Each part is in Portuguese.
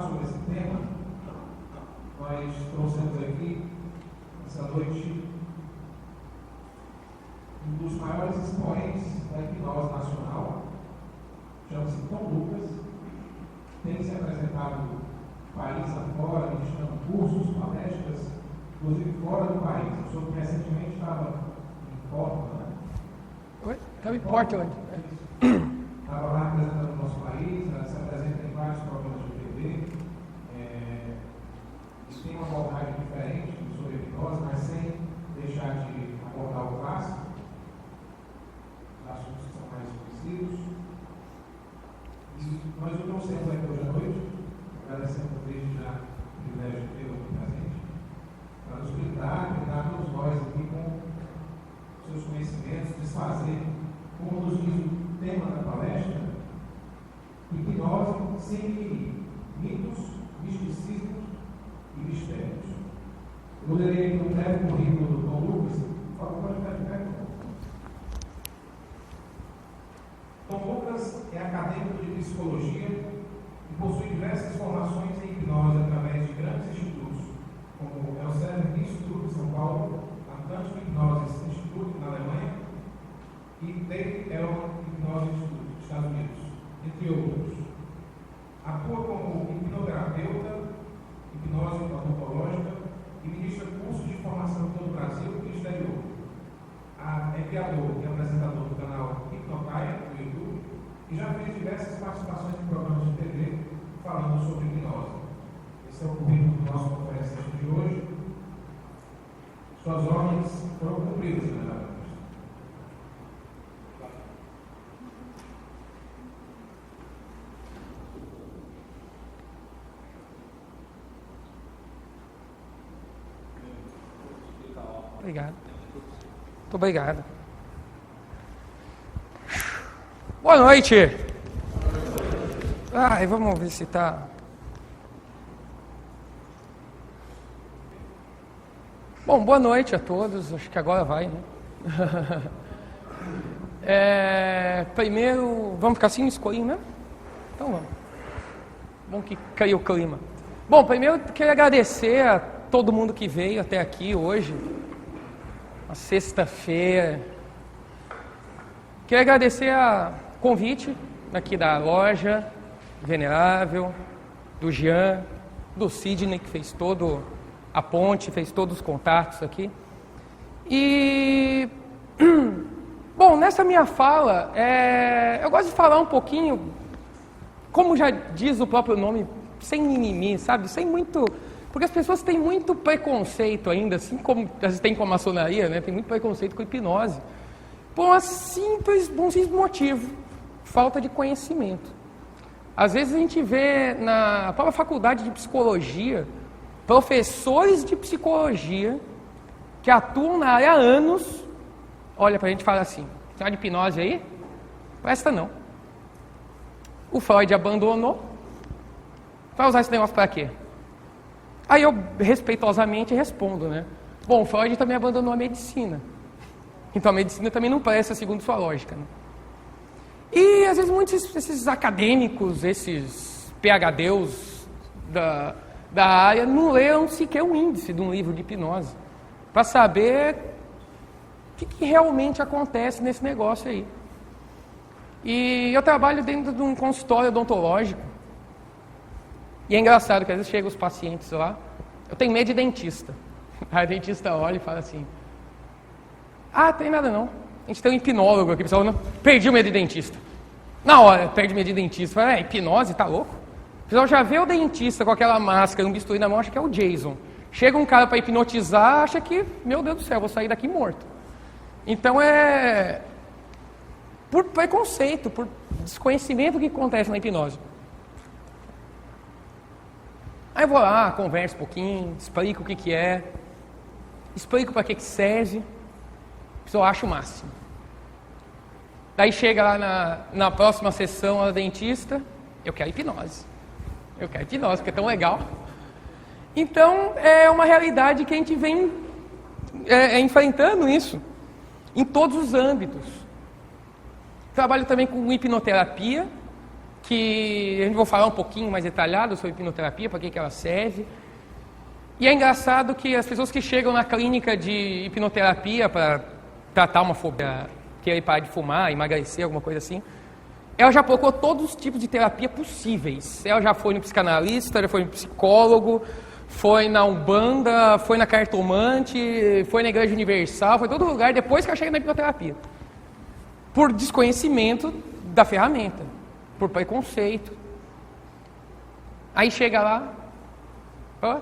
falar sobre esse tema, nós trouxemos aqui, essa noite, um dos maiores expoentes da hipnose nacional, chama-se Tom Lucas, tem se apresentado país afora, ministrando cursos, palestras, inclusive fora do país. Eu soube que recentemente estava em Portland, né? Oi? Estava em Portland. Estava lá apresentando o nosso país, se apresenta em vários programas de TV. Isso tem uma abordagem diferente sobre hipnose, mas sem deixar de abordar o clássico, os assuntos que são mais conhecidos. Nós o trouxemos aqui hoje à noite, agradecendo desde já o privilégio de tê-lo aqui presente, para nos brindar todos nós aqui com seus conhecimentos, desfazer, como nos diz o tema da palestra, hipnose sem inimigo, mitos, misticismos e mistérios. Eu lerei aqui um breve currículo do Tom Lucas. Por favor, pode ficar de pé. Tom Lucas é acadêmico de psicologia e possui diversas formações em hipnose através de grandes institutos, como o Elsevier Instituto de São Paulo, Atlantic Hypnosis Institute na Alemanha e David Elman Hypnose Institute dos Estados Unidos, entre outros. Atua como hipnoterapeuta, hipnose odontológica e ministra cursos de formação em todo o Brasil e exterior. É criador e apresentador do canal Hipnocaia no YouTube e já fez diversas participações em programas de TV falando sobre hipnose. Esse é o currículo do nosso conferencista de hoje. Suas ordens foram cumpridas, né? Obrigado. Muito obrigado. Boa noite. Ai, vamos ver se está. Bom, boa noite a todos. Acho que agora vai, né? Primeiro, vamos ficar assim, escolinho, né? Então vamos. Bom que caiu o clima. Bom, primeiro queria agradecer a todo mundo que veio até aqui hoje. Uma sexta-feira. Queria agradecer o convite aqui da loja Venerável, do Jean, do Sidney, que fez todo a ponte, fez todos os contatos aqui. E, bom, nessa minha fala, eu gosto de falar um pouquinho, como já diz o próprio nome, sem mimimi, sabe? Sem muito... Porque as pessoas têm muito preconceito ainda, assim como elas têm com a maçonaria, né? Tem muito preconceito com a hipnose. Por um simples motivo, falta de conhecimento. Às vezes a gente vê na própria faculdade de psicologia, professores de psicologia que atuam na área há anos, olha pra gente e fala assim, tem uma de hipnose aí? Presta não. O Freud abandonou. Vai usar esse negócio para quê? Aí eu respeitosamente respondo, né? Bom, Freud também abandonou a medicina. Então a medicina também não presta segundo sua lógica, né? E às vezes muitos esses acadêmicos, esses PhDs da área, não leram sequer um índice de um livro de hipnose para saber o que realmente acontece nesse negócio aí. E eu trabalho dentro de um consultório odontológico. E é engraçado que às vezes chegam os pacientes lá, eu tenho medo de dentista. Aí a dentista olha e fala assim, tem nada não, a gente tem um hipnólogo aqui, pessoal, não, perdi o medo de dentista. Na hora, perde o medo de dentista, fala, hipnose, tá louco? O pessoal já vê o dentista com aquela máscara, um bisturi na mão, acha que é o Jason. Chega um cara para hipnotizar, acha que, meu Deus do céu, vou sair daqui morto. Então por preconceito, por desconhecimento do que acontece na hipnose. Aí eu vou lá, converso um pouquinho, explico o que é, explico para que serve, a pessoa acha o máximo. Daí chega lá na próxima sessão a dentista, eu quero hipnose, porque é tão legal. Então é uma realidade que a gente vem enfrentando isso em todos os âmbitos. Trabalho também com hipnoterapia, que a gente vai falar um pouquinho mais detalhado sobre hipnoterapia, para que ela serve. E é engraçado que as pessoas que chegam na clínica de hipnoterapia para tratar uma fobia, querer parar de fumar, emagrecer, alguma coisa assim, ela já procurou todos os tipos de terapia possíveis. Ela já foi no psicanalista, já foi no psicólogo, foi na Umbanda, foi na cartomante, foi na Igreja Universal, foi em todo lugar depois que ela chega na hipnoterapia. Por desconhecimento da ferramenta, por preconceito. Aí chega lá, ó,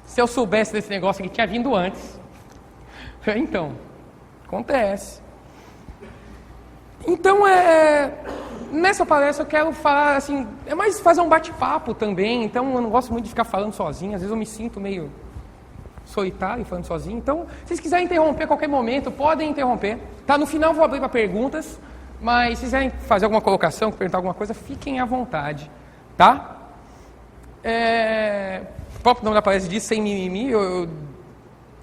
se eu soubesse desse negócio que tinha vindo antes. Então, acontece. Então, nessa palestra eu quero falar, assim, é mais fazer um bate-papo também, então eu não gosto muito de ficar falando sozinho, às vezes eu me sinto meio solitário falando sozinho, então, se vocês quiserem interromper a qualquer momento, podem interromper, tá? No final eu vou abrir para perguntas, mas se quiserem fazer alguma colocação, perguntar alguma coisa, fiquem à vontade, tá? O próprio nome da palestra diz Sem Mimimi.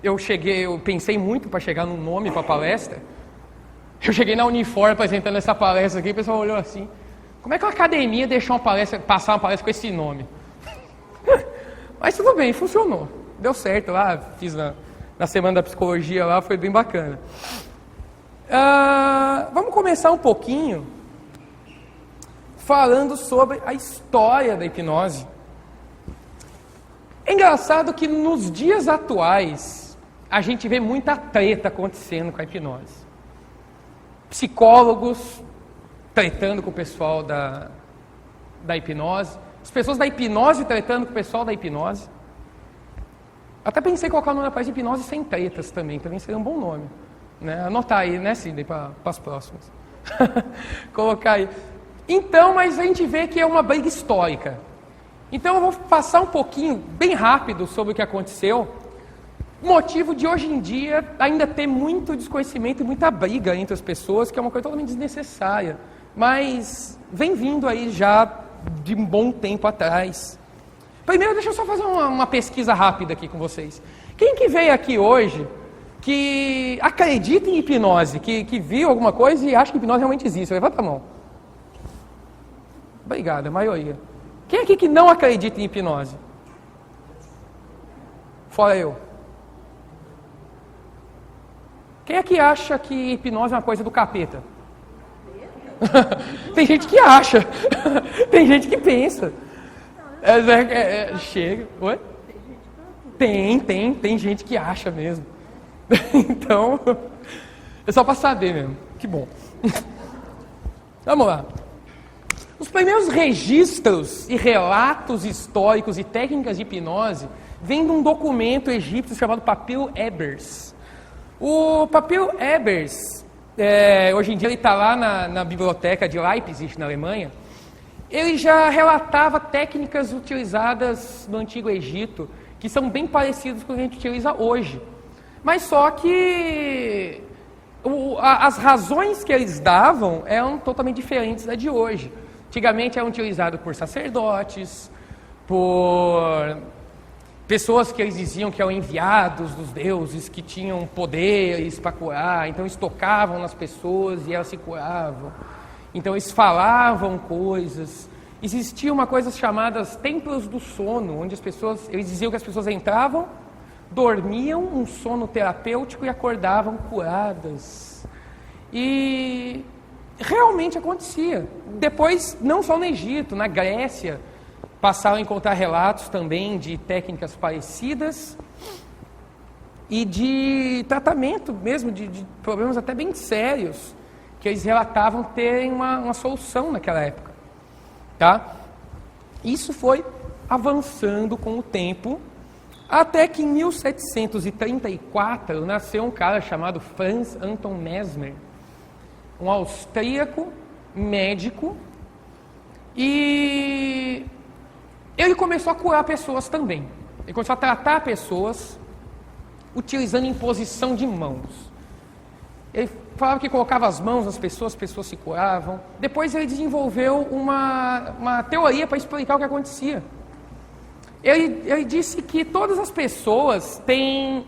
Eu pensei muito para chegar num nome para a palestra. Eu cheguei na Unifor apresentando essa palestra aqui, e o pessoal olhou assim, como é que a academia deixou passar uma palestra com esse nome? Mas tudo bem, funcionou. Deu certo lá, fiz na semana da psicologia lá, foi bem bacana. Vamos começar um pouquinho falando sobre a história da hipnose. É engraçado que nos dias atuais a gente vê muita treta acontecendo com a hipnose. Psicólogos tretando com o pessoal da hipnose, as pessoas da hipnose tretando com o pessoal da hipnose. Até pensei em colocar o nome da palestra de hipnose sem tretas também seria um bom nome. Né? Anotar aí, né, Sidney, para as próximas. Colocar aí. Então, mas a gente vê que é uma briga histórica. Então eu vou passar um pouquinho, bem rápido, sobre o que aconteceu. O motivo de hoje em dia ainda ter muito desconhecimento e muita briga entre as pessoas, que é uma coisa totalmente desnecessária. Mas vem vindo aí já de um bom tempo atrás. Primeiro, deixa eu só fazer uma pesquisa rápida aqui com vocês. Quem que veio aqui hoje que acredita em hipnose, que viu alguma coisa e acha que hipnose realmente existe? Levanta a mão. Obrigado, a maioria. Quem aqui que não acredita em hipnose? Fora eu. Quem aqui acha que hipnose é uma coisa do capeta? Tem gente que acha. Tem gente que pensa. Chega. Oi? Tem gente que acha mesmo. Então, é só para saber mesmo. Que bom. Vamos lá. Os primeiros registros e relatos históricos e técnicas de hipnose vêm de um documento egípcio chamado Papiro Ebers. O Papiro Ebers, hoje em dia ele está lá na biblioteca de Leipzig, na Alemanha. Ele já relatava técnicas utilizadas no Antigo Egito, que são bem parecidas com o que a gente utiliza hoje. Mas só que as razões que eles davam eram totalmente diferentes da de hoje. Antigamente eram utilizados por sacerdotes, por pessoas que eles diziam que eram enviados dos deuses, que tinham poderes para curar, então eles tocavam nas pessoas e elas se curavam. Então eles falavam coisas. Existia uma coisa chamada templos do sono, onde eles diziam que as pessoas entravam, dormiam um sono terapêutico e acordavam curadas. E realmente acontecia. Depois, não só no Egito, na Grécia, passaram a encontrar relatos também de técnicas parecidas e de tratamento mesmo, de problemas até bem sérios, que eles relatavam terem uma solução naquela época. Tá? Isso foi avançando com o tempo, até que em 1734 nasceu um cara chamado Franz Anton Mesmer, um austríaco médico, e ele começou a curar pessoas também. Ele começou a tratar pessoas utilizando imposição de mãos. Ele falava que colocava as mãos nas pessoas se curavam. Depois ele desenvolveu uma teoria para explicar o que acontecia. Ele disse que todas as pessoas têm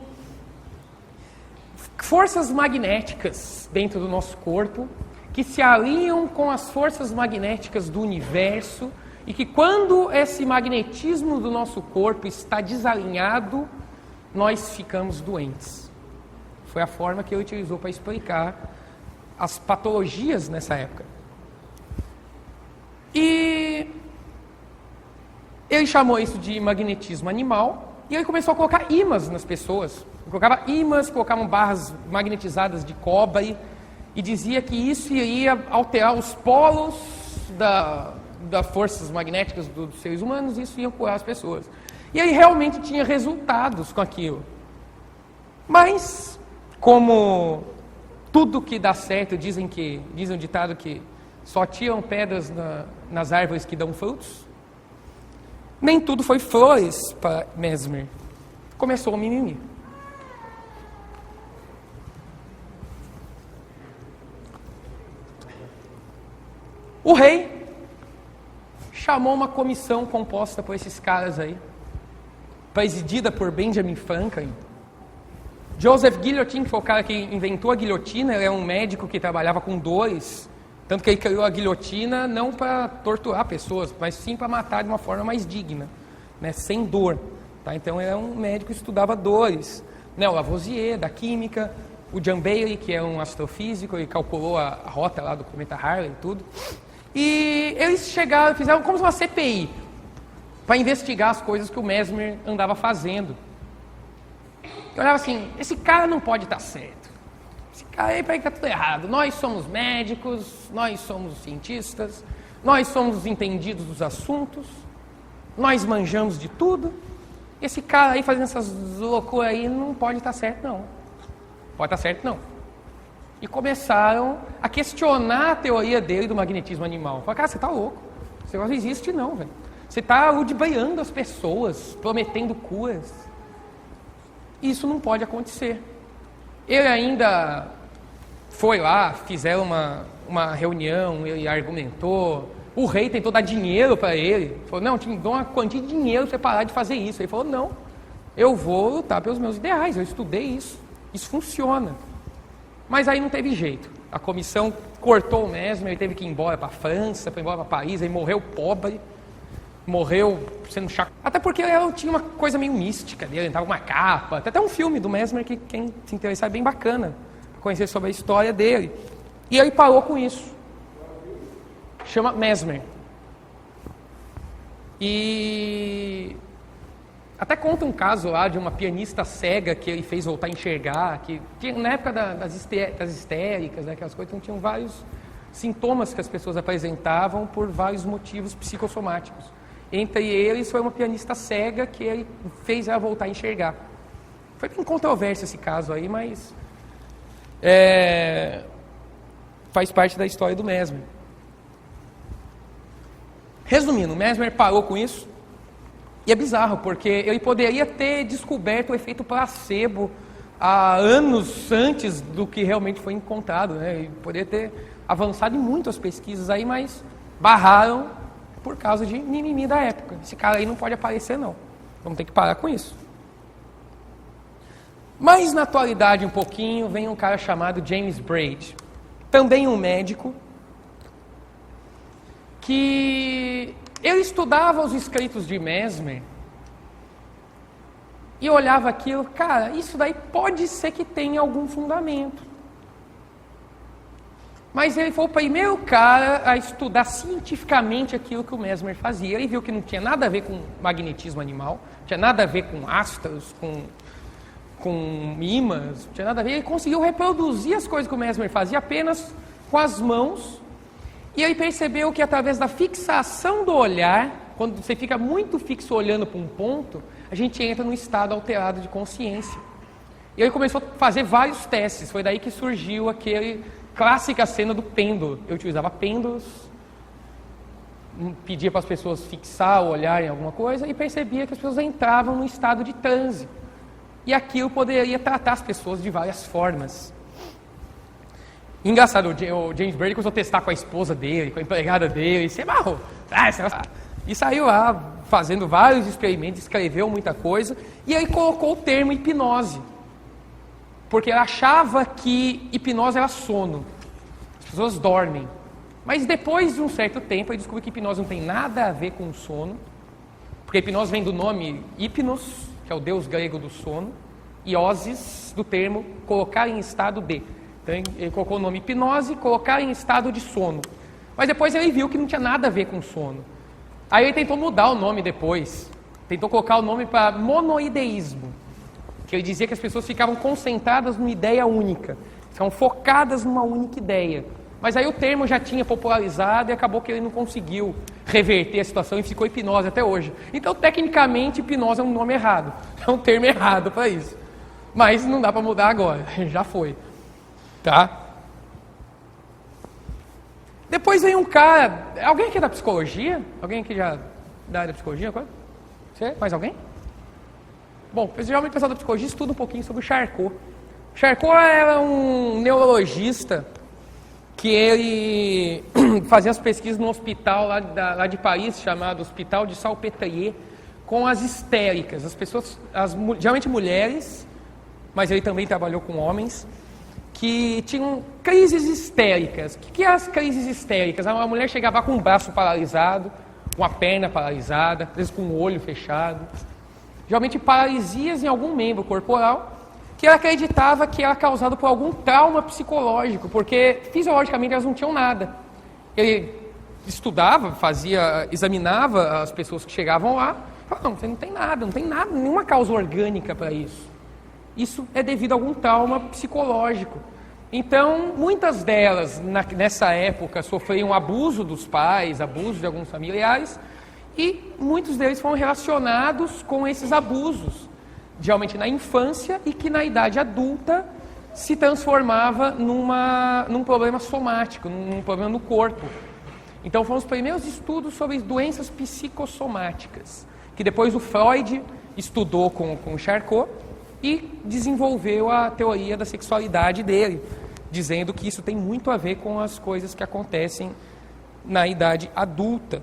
forças magnéticas dentro do nosso corpo que se alinham com as forças magnéticas do universo e que quando esse magnetismo do nosso corpo está desalinhado, nós ficamos doentes. Foi a forma que ele utilizou para explicar as patologias nessa época. E ele chamou isso de magnetismo animal e ele começou a colocar ímãs nas pessoas. Ele colocava ímãs, colocavam barras magnetizadas de cobre e dizia que isso iria alterar os polos das forças magnéticas dos seres humanos e isso ia curar as pessoas. E aí realmente tinha resultados com aquilo. Mas, como tudo que dá certo, dizem um ditado que só tiram pedras nas árvores que dão frutos, nem tudo foi flores para Mesmer. Começou o mimimi. O rei chamou uma comissão composta por esses caras aí, presidida por Benjamin Franklin. Joseph Guillotine, que foi o cara que inventou a guilhotina, ele é um médico que trabalhava com dores, tanto que ele criou a guilhotina não para torturar pessoas, mas sim para matar de uma forma mais digna, né, sem dor. Tá? Então ele é um médico que estudava dores. Né, o Lavoisier, da química, o John Bailey, que é um astrofísico, ele calculou a rota lá do cometa Halley e tudo. E eles chegaram, fizeram como uma CPI, para investigar as coisas que o Mesmer andava fazendo. Eu olhava assim, esse cara não pode estar certo. Esse cara aí está tudo errado. Nós somos médicos, nós somos cientistas, nós somos os entendidos dos assuntos, nós manjamos de tudo. Esse cara aí fazendo essas loucuras aí não pode estar certo, não. Pode estar certo, não. E começaram a questionar a teoria dele do magnetismo animal. Falaram, cara, você está louco. Esse negócio não existe, não, velho. Você está ludibriando as pessoas, prometendo curas. Isso não pode acontecer. Ele ainda foi lá, fizeram uma reunião, ele argumentou. O rei tentou dar dinheiro para ele. Falou, não, te dou uma quantia de dinheiro para você parar de fazer isso. Ele falou, não, eu vou lutar pelos meus ideais, eu estudei isso. Isso funciona. Mas aí não teve jeito. A comissão cortou o Mesmer, ele teve que ir embora para a França, foi embora para Paris, ele morreu pobre, morreu sendo chato. Até porque ele tinha uma coisa meio mística dele, ele estava com uma capa. Tem até um filme do Mesmer que quem se interessar é bem bacana, para conhecer sobre a história dele. E ele parou com isso. Chama Mesmer. E até conta um caso lá de uma pianista cega que ele fez voltar a enxergar, que na época das histéricas, né, aquelas coisas, então tinham vários sintomas que as pessoas apresentavam por vários motivos psicossomáticos. Entre eles foi uma pianista cega que ele fez ela voltar a enxergar. Foi bem controverso esse caso aí, mas faz parte da história do Mesmer. Resumindo, o Mesmer parou com isso. E é bizarro, porque ele poderia ter descoberto o efeito placebo há anos antes do que realmente foi encontrado, né? Ele poderia ter avançado em muitas pesquisas aí, mas barraram por causa de mimimi da época. Esse cara aí não pode aparecer, não. Vamos ter que parar com isso. Mas na atualidade, um pouquinho, vem um cara chamado James Braid, também um médico, que ele estudava os escritos de Mesmer e olhava aquilo, cara, isso daí pode ser que tenha algum fundamento. Mas ele foi o primeiro cara a estudar cientificamente aquilo que o Mesmer fazia. Ele viu que não tinha nada a ver com magnetismo animal, não tinha nada a ver com astros, com ímãs, não tinha nada a ver. Ele conseguiu reproduzir as coisas que o Mesmer fazia apenas com as mãos. E ele percebeu que através da fixação do olhar, quando você fica muito fixo olhando para um ponto, a gente entra num estado alterado de consciência. E ele começou a fazer vários testes, foi daí que surgiu aquele clássica cena do pêndulo. Eu utilizava pêndulos, pedia para as pessoas fixar o olhar em alguma coisa e percebia que as pessoas entravam num estado de transe. E aquilo poderia tratar as pessoas de várias formas. Engraçado, o James Braid começou a testar com a esposa dele, com a empregada dele, e se amarrou. E saiu lá fazendo vários experimentos, escreveu muita coisa, e aí colocou o termo hipnose. Porque ele achava que hipnose era sono. As pessoas dormem. Mas depois de um certo tempo, ele descobriu que hipnose não tem nada a ver com o sono, porque a hipnose vem do nome hipnos, que é o deus grego do sono, e osis, do termo colocar em estado de. Então ele colocou o nome hipnose, colocar em estado de sono. Mas depois ele viu que não tinha nada a ver com sono. Aí ele tentou mudar o nome depois. Tentou colocar o nome para monoideísmo. Que ele dizia que as pessoas ficavam concentradas numa ideia única. São focadas numa única ideia. Mas aí o termo já tinha popularizado e acabou que ele não conseguiu reverter a situação e ficou hipnose até hoje. Então, tecnicamente, hipnose é um nome errado. É um termo errado para isso. Mas não dá para mudar agora. Já foi. Tá? Depois vem um cara... Alguém aqui é da psicologia? Alguém aqui já da área da psicologia? Você? Mais alguém? Bom, geralmente o pessoal da psicologia estuda um pouquinho sobre o Charcot. Charcot era um neurologista que ele fazia as pesquisas num hospital lá de Paris, chamado Hospital de Salpêtrière, com as histéricas. As pessoas, geralmente mulheres, mas ele também trabalhou com homens, que tinham crises histéricas. O que é as crises histéricas? Uma mulher chegava com o braço paralisado, com a perna paralisada, às vezes com o olho fechado. Geralmente paralisias em algum membro corporal, que ela acreditava que era causado por algum trauma psicológico, porque fisiologicamente elas não tinham nada. Ele estudava, examinava as pessoas que chegavam lá, falava, não, você não tem nada, nenhuma causa orgânica para isso. Isso é devido a algum trauma psicológico. Então, muitas delas, nessa época, sofriam abuso dos pais, abuso de alguns familiares, e muitos deles foram relacionados com esses abusos, geralmente na infância, e que na idade adulta se transformava num problema somático, num problema no corpo. Então foram os primeiros estudos sobre doenças psicossomáticas, que depois o Freud estudou com o Charcot e desenvolveu a teoria da sexualidade dele, dizendo que isso tem muito a ver com as coisas que acontecem na idade adulta.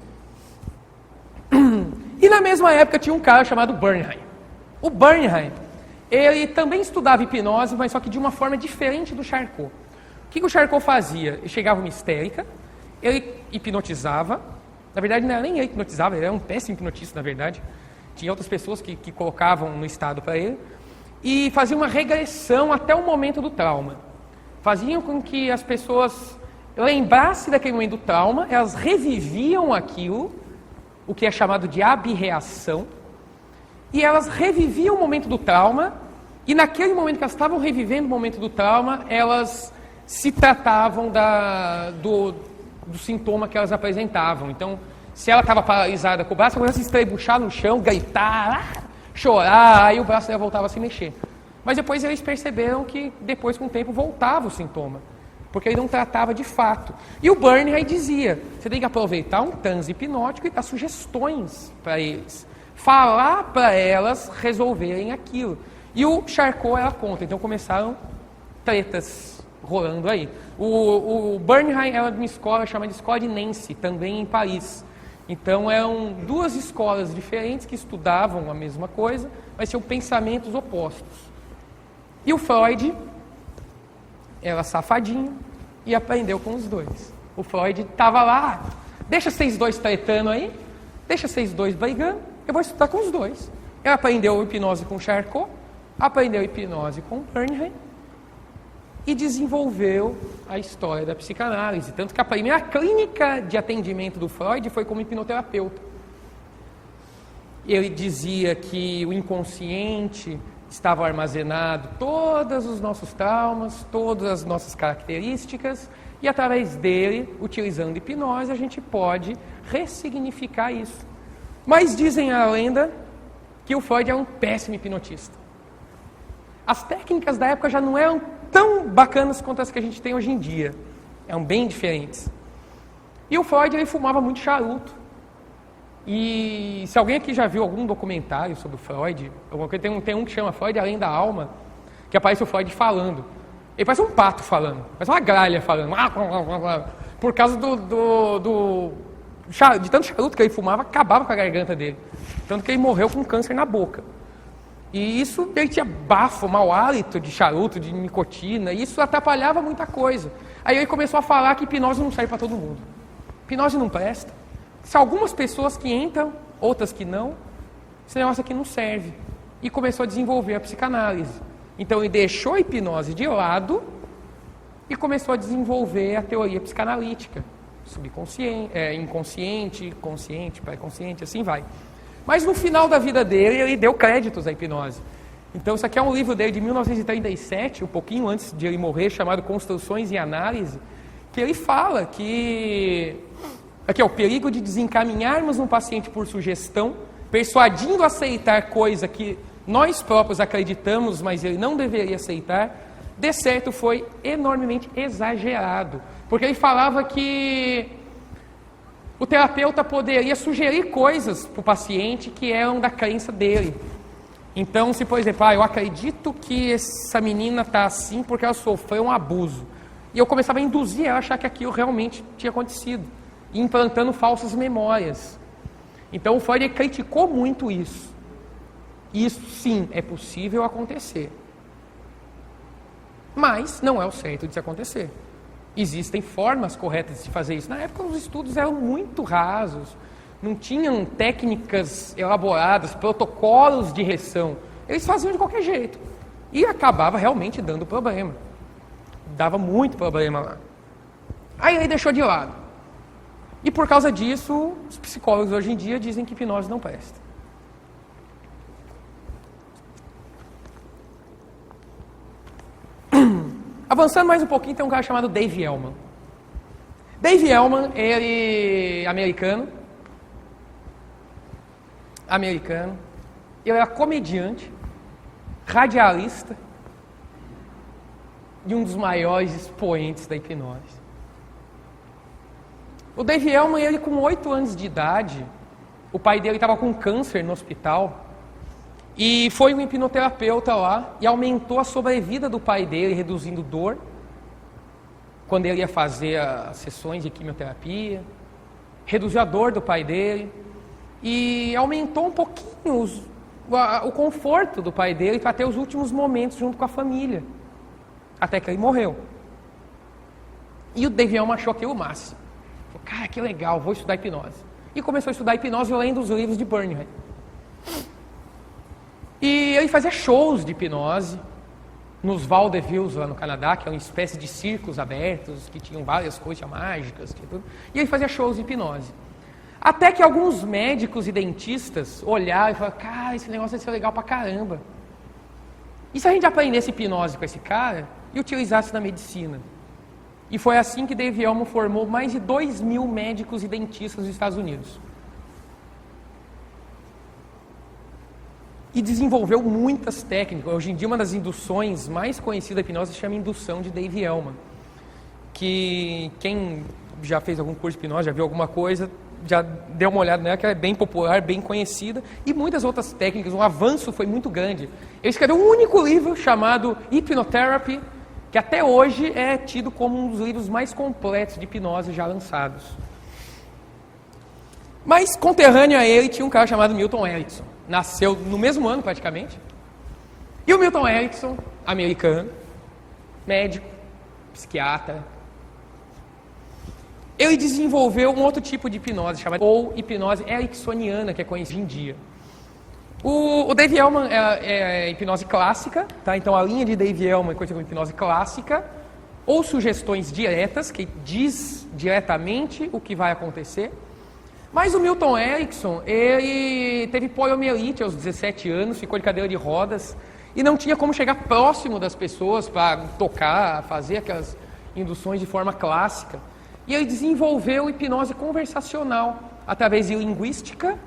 E na mesma época tinha um cara chamado Bernheim. O Bernheim, ele também estudava hipnose, mas só que de uma forma diferente do Charcot. O que o Charcot fazia? Ele chegava uma histérica, ele hipnotizava. Na verdade, não era nem ele que hipnotizava, ele era um péssimo hipnotista, na verdade. Tinha outras pessoas que colocavam no estado para ele. E fazia uma regressão até o momento do trauma. Faziam com que as pessoas lembrassem daquele momento do trauma, elas reviviam aquilo, o que é chamado de abreação, e elas reviviam o momento do trauma, e naquele momento que elas estavam revivendo o momento do trauma, elas se tratavam do sintoma que elas apresentavam. Então, se ela estava paralisada com o braço, ela começava a se estrebuchar no chão, gritar, chorar, aí o braço dela voltava a se mexer. Mas depois eles perceberam que depois, com o tempo, voltava o sintoma, porque ele não tratava de fato. E o Bernheim dizia, você tem que aproveitar um transe hipnótico e dar sugestões para eles. Falar para elas resolverem aquilo. E o Charcot era contra, então começaram tretas rolando aí. O Bernheim era de uma escola chamada Escola de Nancy, também em Paris. Então eram duas escolas diferentes que estudavam a mesma coisa, mas tinham pensamentos opostos. E o Freud era safadinho e aprendeu com os dois. O Freud estava lá, deixa vocês dois tretando aí, deixa vocês dois brigando, eu vou estudar com os dois. Ele aprendeu hipnose com Charcot, aprendeu hipnose com Bernheim e desenvolveu a história da psicanálise. Tanto que a primeira clínica de atendimento do Freud foi como hipnoterapeuta. Ele dizia que o inconsciente estava armazenado todos os nossos traumas, todas as nossas características, e através dele, utilizando hipnose, a gente pode ressignificar isso. Mas dizem a lenda que o Freud é um péssimo hipnotista. As técnicas da época já não eram tão bacanas quanto as que a gente tem hoje em dia. Eram bem diferentes. E o Freud, ele fumava muito charuto. E se alguém aqui já viu algum documentário sobre o Freud, tem um que chama Freud Além da Alma, que aparece o Freud falando. Ele parece um pato falando, parece uma gralha falando. Por causa de tanto charuto que ele fumava, acabava com a garganta dele. Tanto que ele morreu com câncer na boca. E isso, ele tinha bafo, mau hálito de charuto, de nicotina, e isso atrapalhava muita coisa. Aí ele começou a falar que hipnose não serve para todo mundo. Hipnose não presta. Se algumas pessoas que entram, outras que não, esse negócio aqui não serve. E começou a desenvolver a psicanálise. Então ele deixou a hipnose de lado e começou a desenvolver a teoria psicanalítica. Subconsciente, inconsciente, consciente, pré-consciente, assim vai. Mas no final da vida dele, ele deu créditos à hipnose. Então isso aqui é um livro dele de 1937, um pouquinho antes de ele morrer, chamado Construções e Análise, que ele fala que... Aqui é o perigo de desencaminharmos um paciente por sugestão, persuadindo a aceitar coisa que nós próprios acreditamos, mas ele não deveria aceitar, de certo foi enormemente exagerado. Porque ele falava que o terapeuta poderia sugerir coisas para o paciente que eram da crença dele. Então, se por exemplo, eu acredito que essa menina está assim porque ela sofreu um abuso. E eu começava a induzir ela a achar que aquilo realmente tinha acontecido, implantando falsas memórias. Então o Freud criticou muito isso. Isso sim é possível acontecer. Mas não é o certo de se acontecer. Existem formas corretas de se fazer isso. Na época os estudos eram muito rasos, não tinham técnicas elaboradas, protocolos de reação. Eles faziam de qualquer jeito. E acabava realmente dando problema. Dava muito problema lá. Aí ele deixou de lado. E por causa disso, os psicólogos hoje em dia dizem que hipnose não presta. Avançando mais um pouquinho, tem um cara chamado Dave Elman. Dave Elman, ele é americano. Ele era comediante, radialista e um dos maiores expoentes da hipnose. O Dave Elman, ele com 8 anos de idade, o pai dele estava com câncer no hospital, e foi um hipnoterapeuta lá e aumentou a sobrevida do pai dele, reduzindo dor, quando ele ia fazer as sessões de quimioterapia, reduziu a dor do pai dele, e aumentou um pouquinho o conforto do pai dele para ter os últimos momentos junto com a família, até que ele morreu. E o Dave Elman achou aquilo o máximo. Falou, cara, que legal, vou estudar hipnose. E começou a estudar hipnose lendo os livros de Bernheim. E ele fazia shows de hipnose nos vaudevilles lá no Canadá, que é uma espécie de circos abertos, que tinham várias coisas mágicas, tudo. E ele fazia shows de hipnose. Até que alguns médicos e dentistas olharam e falaram, cara, esse negócio vai ser legal pra caramba. E se a gente aprendesse hipnose com esse cara e utilizasse na medicina? E foi assim que Dave Elman formou mais de 2.000 médicos e dentistas nos Estados Unidos. E desenvolveu muitas técnicas. Hoje em dia, uma das induções mais conhecidas da hipnose se chama indução de Dave Elman. Que quem já fez algum curso de hipnose, já viu alguma coisa, já deu uma olhada nela, que ela é bem popular, bem conhecida. E muitas outras técnicas, o avanço foi muito grande. Ele escreveu um único livro chamado Hypnotherapy, que até hoje é tido como um dos livros mais completos de hipnose já lançados. Mas conterrâneo a ele tinha um cara chamado Milton Erickson. Nasceu no mesmo ano praticamente. E o Milton Erickson, americano, médico, psiquiatra, ele desenvolveu um outro tipo de hipnose, chamada ou hipnose ericksoniana, que é conhecida hoje em dia. O Dave Elman é hipnose clássica, tá? Então a linha de Dave Elman é conhecida como hipnose clássica, ou sugestões diretas, que diz diretamente o que vai acontecer. Mas o Milton Erickson, ele teve poliomielite aos 17 anos, ficou de cadeira de rodas e não tinha como chegar próximo das pessoas para tocar, fazer aquelas induções de forma clássica. E ele desenvolveu hipnose conversacional, através de linguística,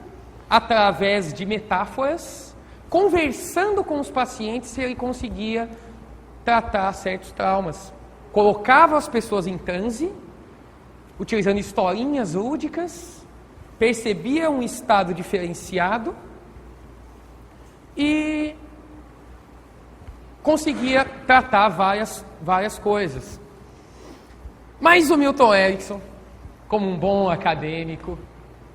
através de metáforas, conversando com os pacientes se ele conseguia tratar certos traumas. Colocava as pessoas em transe, utilizando historinhas lúdicas, percebia um estado diferenciado e conseguia tratar várias coisas. Mas o Milton Erickson, como um bom acadêmico,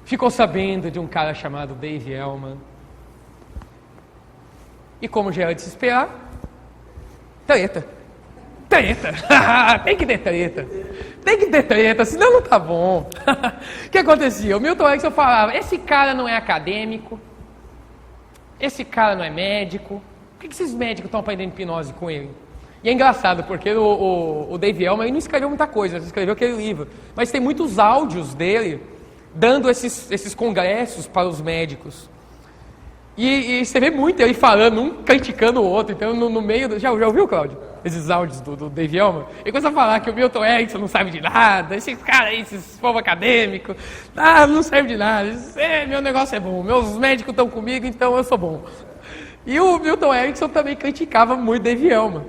ficou sabendo de um cara chamado Dave Elman. E como já era de se esperar, treta. Treta. Tem que ter treta. Tem que ter treta, senão não tá bom. O que acontecia? O Milton Erickson falava, esse cara não é acadêmico, esse cara não é médico, por que esses médicos estão aprendendo hipnose com ele? E é engraçado, porque o Dave Elman ele não escreveu muita coisa, ele escreveu aquele livro, mas tem muitos áudios dele dando esses congressos para os médicos. E você vê muito ele falando, um criticando o outro. Então, no meio... Já ouviu, Cláudio? Esses áudios do Dave Elman? Ele começa a falar que o Milton Erickson não sabe de nada, esse cara aí, esses povo acadêmico, não serve de nada. Meu negócio é bom, meus médicos estão comigo, então eu sou bom. E o Milton Erickson também criticava muito Dave Elman.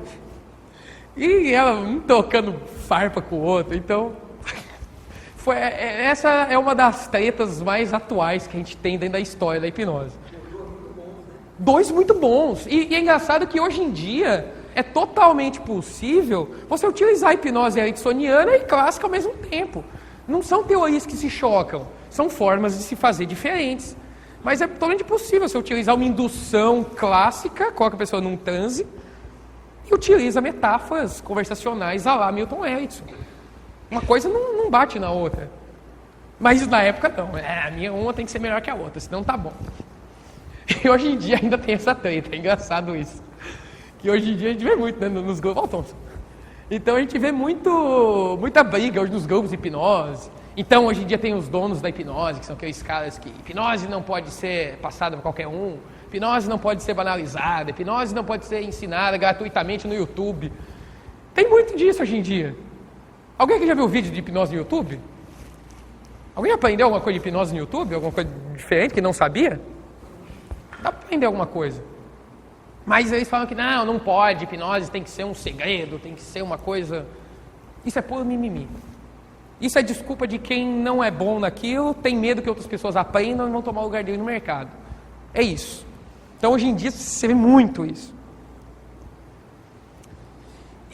E ela um tocando farpa com o outro. Então, essa é uma das tretas mais atuais que a gente tem dentro da história da hipnose. Dois muito bons. E é engraçado que hoje em dia é totalmente possível você utilizar a hipnose ericksoniana e clássica ao mesmo tempo. Não são teorias que se chocam, são formas de se fazer diferentes. Mas é totalmente possível você utilizar uma indução clássica, coloca a pessoa num transe, e utiliza metáforas conversacionais à la Milton Erickson. Uma coisa não bate na outra. Mas na época não. A minha uma tem que ser melhor que a outra, senão tá bom. E hoje em dia ainda tem essa treta, é engraçado isso. Que hoje em dia a gente vê muito, né, nos grupos. Thompson. Então a gente vê muita briga hoje nos grupos de hipnose. Então hoje em dia tem os donos da hipnose, que são aqueles caras que hipnose não pode ser passada para qualquer um, hipnose não pode ser banalizada, hipnose não pode ser ensinada gratuitamente no YouTube. Tem muito disso hoje em dia. Alguém aqui já viu vídeo de hipnose no YouTube? Alguém aprendeu alguma coisa de hipnose no YouTube? Alguma coisa diferente que não sabia? Dá para aprender alguma coisa. Mas eles falam que não pode, hipnose tem que ser um segredo, tem que ser uma coisa... Isso é puro mimimi. Isso é desculpa de quem não é bom naquilo, tem medo que outras pessoas aprendam e vão tomar o lugar dele no mercado. É isso. Então hoje em dia você vê muito isso.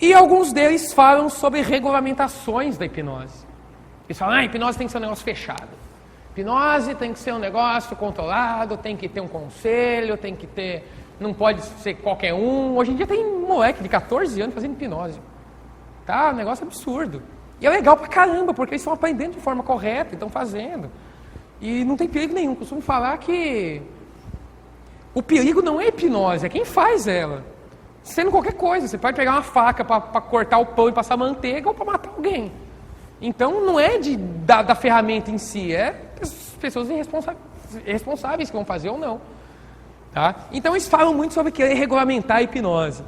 E alguns deles falam sobre regulamentações da hipnose. Eles falam, a hipnose tem que ser um negócio fechado. Hipnose tem que ser um negócio controlado, tem que ter um conselho, tem que ter... Não pode ser qualquer um. Hoje em dia tem um moleque de 14 anos fazendo hipnose. Tá? Um negócio absurdo. E é legal pra caramba, porque eles estão aprendendo de forma correta, estão fazendo. E não tem perigo nenhum. Costumo falar que o perigo não é a hipnose, é quem faz ela. Sendo qualquer coisa. Você pode pegar uma faca para cortar o pão e passar manteiga ou para matar alguém. Então não é da ferramenta em si, é as pessoas irresponsáveis que vão fazer ou não. Tá? Então eles falam muito sobre querer regulamentar a hipnose.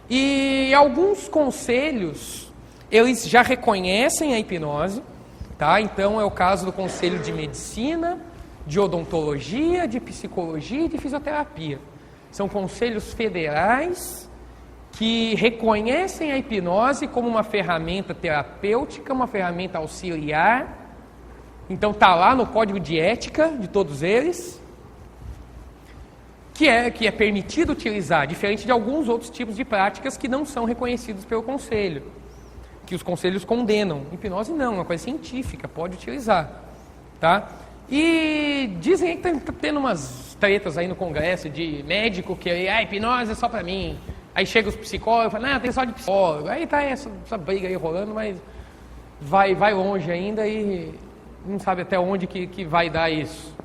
E alguns conselhos, eles já reconhecem a hipnose. Tá? Então é o caso do Conselho de Medicina, de Odontologia, de Psicologia e de Fisioterapia. São conselhos federais que reconhecem a hipnose como uma ferramenta terapêutica, uma ferramenta auxiliar. Então está lá no código de ética de todos eles, que é permitido utilizar, diferente de alguns outros tipos de práticas que não são reconhecidos pelo conselho, que os conselhos condenam. Hipnose não, é uma coisa científica, pode utilizar. Tá? E dizem que está tendo umas tretas aí no Congresso de médico que hipnose é só para mim. Aí chega os psicólogos e falam, tem só de psicólogo. Aí tá essa briga aí rolando, mas vai longe ainda e não sabe até onde que vai dar isso.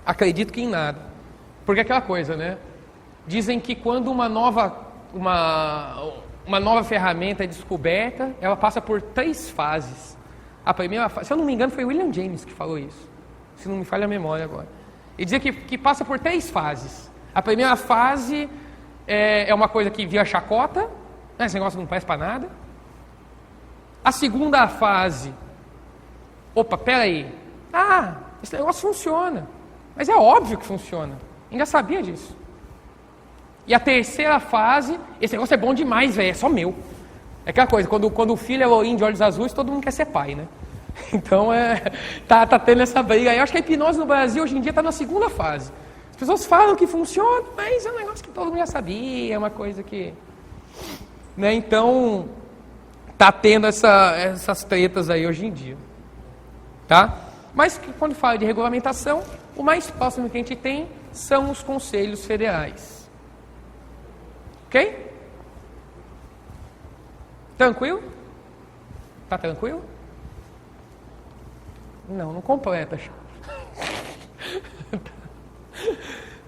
Acredito que em nada. Porque é aquela coisa, né? Dizem que quando uma nova ferramenta é descoberta, ela passa por 3 fases. A primeira fase, se eu não me engano, foi William James que falou isso. Se não me falha a memória agora. Ele dizia que passa por 3 fases. A primeira fase é uma coisa que vira chacota, né? Esse negócio não presta para nada. A segunda fase, opa, peraí. Esse negócio funciona. Mas é óbvio que funciona. Ainda sabia disso. E a terceira fase, esse negócio é bom demais, velho, é só meu. É aquela coisa, quando o filho é lourinho de olhos azuis, todo mundo quer ser pai, né? Então, tá tendo essa briga aí. Eu acho que a hipnose no Brasil, hoje em dia, está na segunda fase. As pessoas falam que funciona, mas é um negócio que todo mundo já sabia, é uma coisa que... Né? Então, tá tendo essas tretas aí hoje em dia. Tá? Mas, quando fala de regulamentação, o mais próximo que a gente tem são os conselhos federais. Ok? Tranquilo? Tá tranquilo? Não, não completa.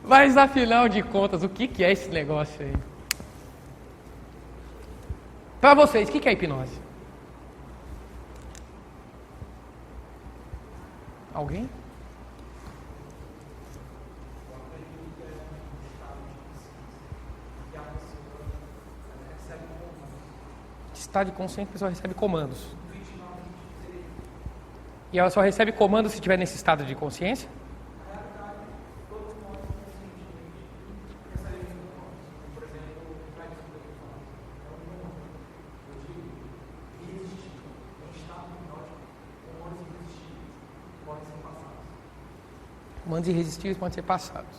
Mas afinal de contas, o que é esse negócio aí? Para vocês, o que é hipnose? Alguém? Estado de consciência, a pessoa recebe comandos. E ela só recebe comandos se estiver nesse estado de consciência? Comandos irresistíveis podem ser passados.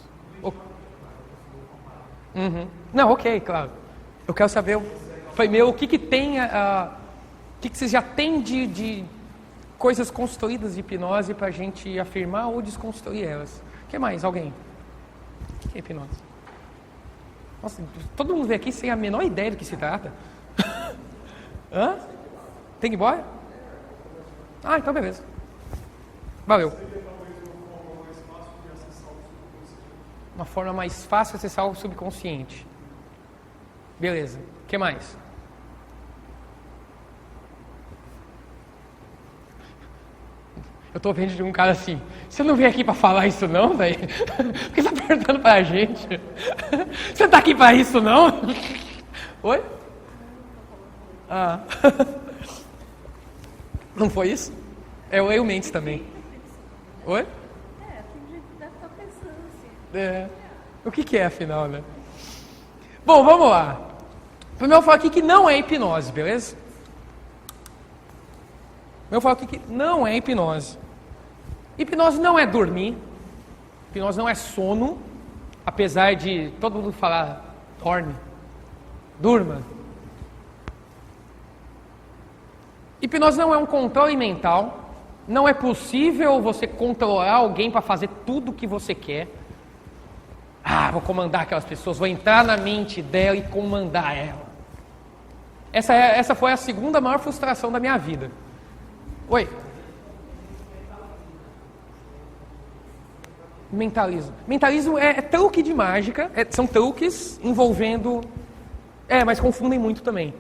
Uhum. Não, ok, claro. Eu quero saber primeiro o que tem, o que vocês já têm de coisas construídas de hipnose para a gente afirmar ou desconstruir elas. O que mais? Alguém? O que é hipnose? Nossa, todo mundo veio aqui sem a menor ideia do que se trata. Hã? Tem que ir embora? Ah, então beleza. Valeu. Uma forma mais fácil de acessar o subconsciente. Beleza. O que mais? Eu tô vendo de um cara assim, você não veio aqui pra falar isso não, velho? Por que você tá perguntando pra gente? Você tá aqui pra isso não? Oi? Ah. Não foi isso? É o Eu Mendes também. Oi? É. O que é, afinal, né? Bom, vamos lá. Primeiro eu falo aqui que não é hipnose, beleza? Eu falo aqui que não é hipnose. Hipnose não é dormir. Hipnose não é sono. Apesar de todo mundo falar, dorme, durma. Hipnose não é um controle mental. Não é possível você controlar alguém para fazer tudo o que você quer. Ah, vou comandar aquelas pessoas, vou entrar na mente dela e comandar ela. Essa foi a segunda maior frustração da minha vida. Oi? Mentalismo. Mentalismo é truque de mágica, são truques envolvendo... mas confundem muito também.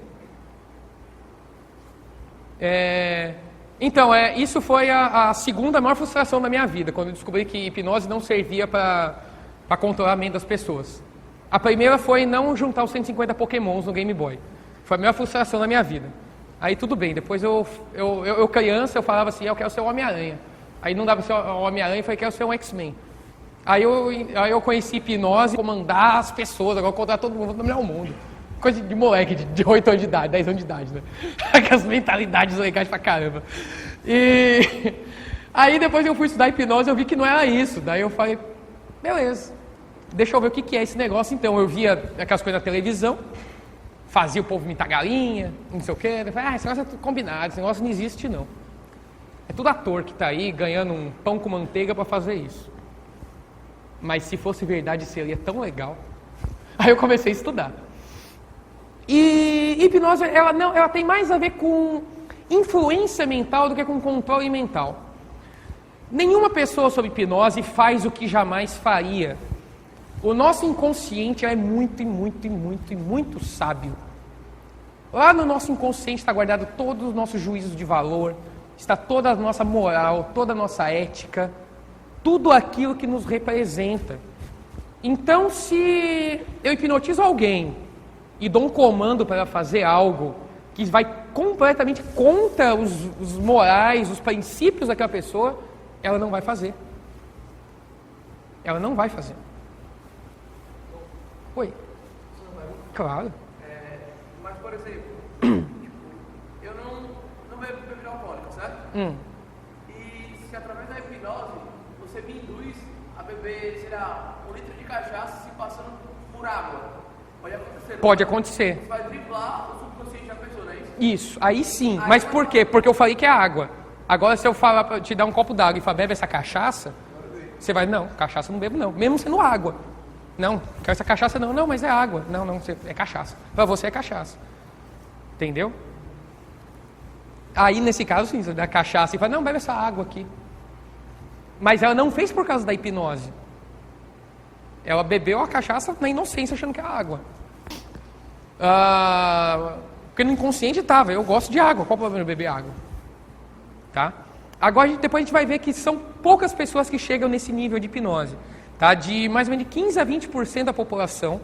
Então, isso foi a segunda maior frustração da minha vida, quando eu descobri que hipnose não servia para controlar a mente das pessoas. A primeira foi não juntar os 150 Pokémons no Game Boy. Foi a maior frustração da minha vida. Aí tudo bem, depois eu criança, eu falava assim, eu quero ser o Homem-Aranha. Aí não dava para ser o Homem-Aranha, eu falei, quero ser um X-Men. Aí eu conheci hipnose, comandar as pessoas, agora controlar todo mundo, dominar o mundo. Coisa de moleque, de 8 anos de idade, 10 anos de idade, né? Aquelas mentalidades legais pra caramba. E aí depois eu fui estudar hipnose, eu vi que não era isso. Daí eu falei, beleza, deixa eu ver o que é esse negócio. Então eu via aquelas coisas na televisão, fazia o povo imitar galinha, não sei o quê. Eu falei, esse negócio é tudo combinado, esse negócio não existe não. É tudo ator que tá aí ganhando um pão com manteiga para fazer isso. Mas se fosse verdade seria tão legal. Aí eu comecei a estudar. E hipnose, ela tem mais a ver com influência mental do que com controle mental. Nenhuma pessoa sob hipnose faz o que jamais faria. O nosso inconsciente é muito sábio. Lá no nosso inconsciente está guardado todos os nossos juízos de valor, está toda a nossa moral, toda a nossa ética, tudo aquilo que nos representa. Então, se eu hipnotizo alguém e dou um comando para ela fazer algo que vai completamente contra os morais, os princípios daquela pessoa, ela não vai fazer. Ela não vai fazer. Oi? Claro. Mas, por exemplo, eu não bebo bebida alcoólica, certo? E se através da hipnose você me induz a beber, sei lá, 1 litro de cachaça se passando por água, pode acontecer? Pode acontecer. Você vai driblar o subconsciente da pessoa, não é isso? Isso, aí sim. Mas por quê? Porque eu falei que é água. Agora, se eu falar para te dar um copo d'água e falar, bebe essa cachaça, você vai, não, cachaça não bebo não, mesmo sendo água. Não, quero essa cachaça não, mas é água. Não, é cachaça. Para você é cachaça. Entendeu? Aí, nesse caso, sim, você dá cachaça e fala, não, bebe essa água aqui. Mas ela não fez por causa da hipnose. Ela bebeu a cachaça na inocência, achando que é água. Porque no inconsciente estava, eu gosto de água, qual o problema de beber água? Tá? Agora, depois a gente vai ver que são poucas pessoas que chegam nesse nível de hipnose. Tá? De mais ou menos de 15 a 20% da população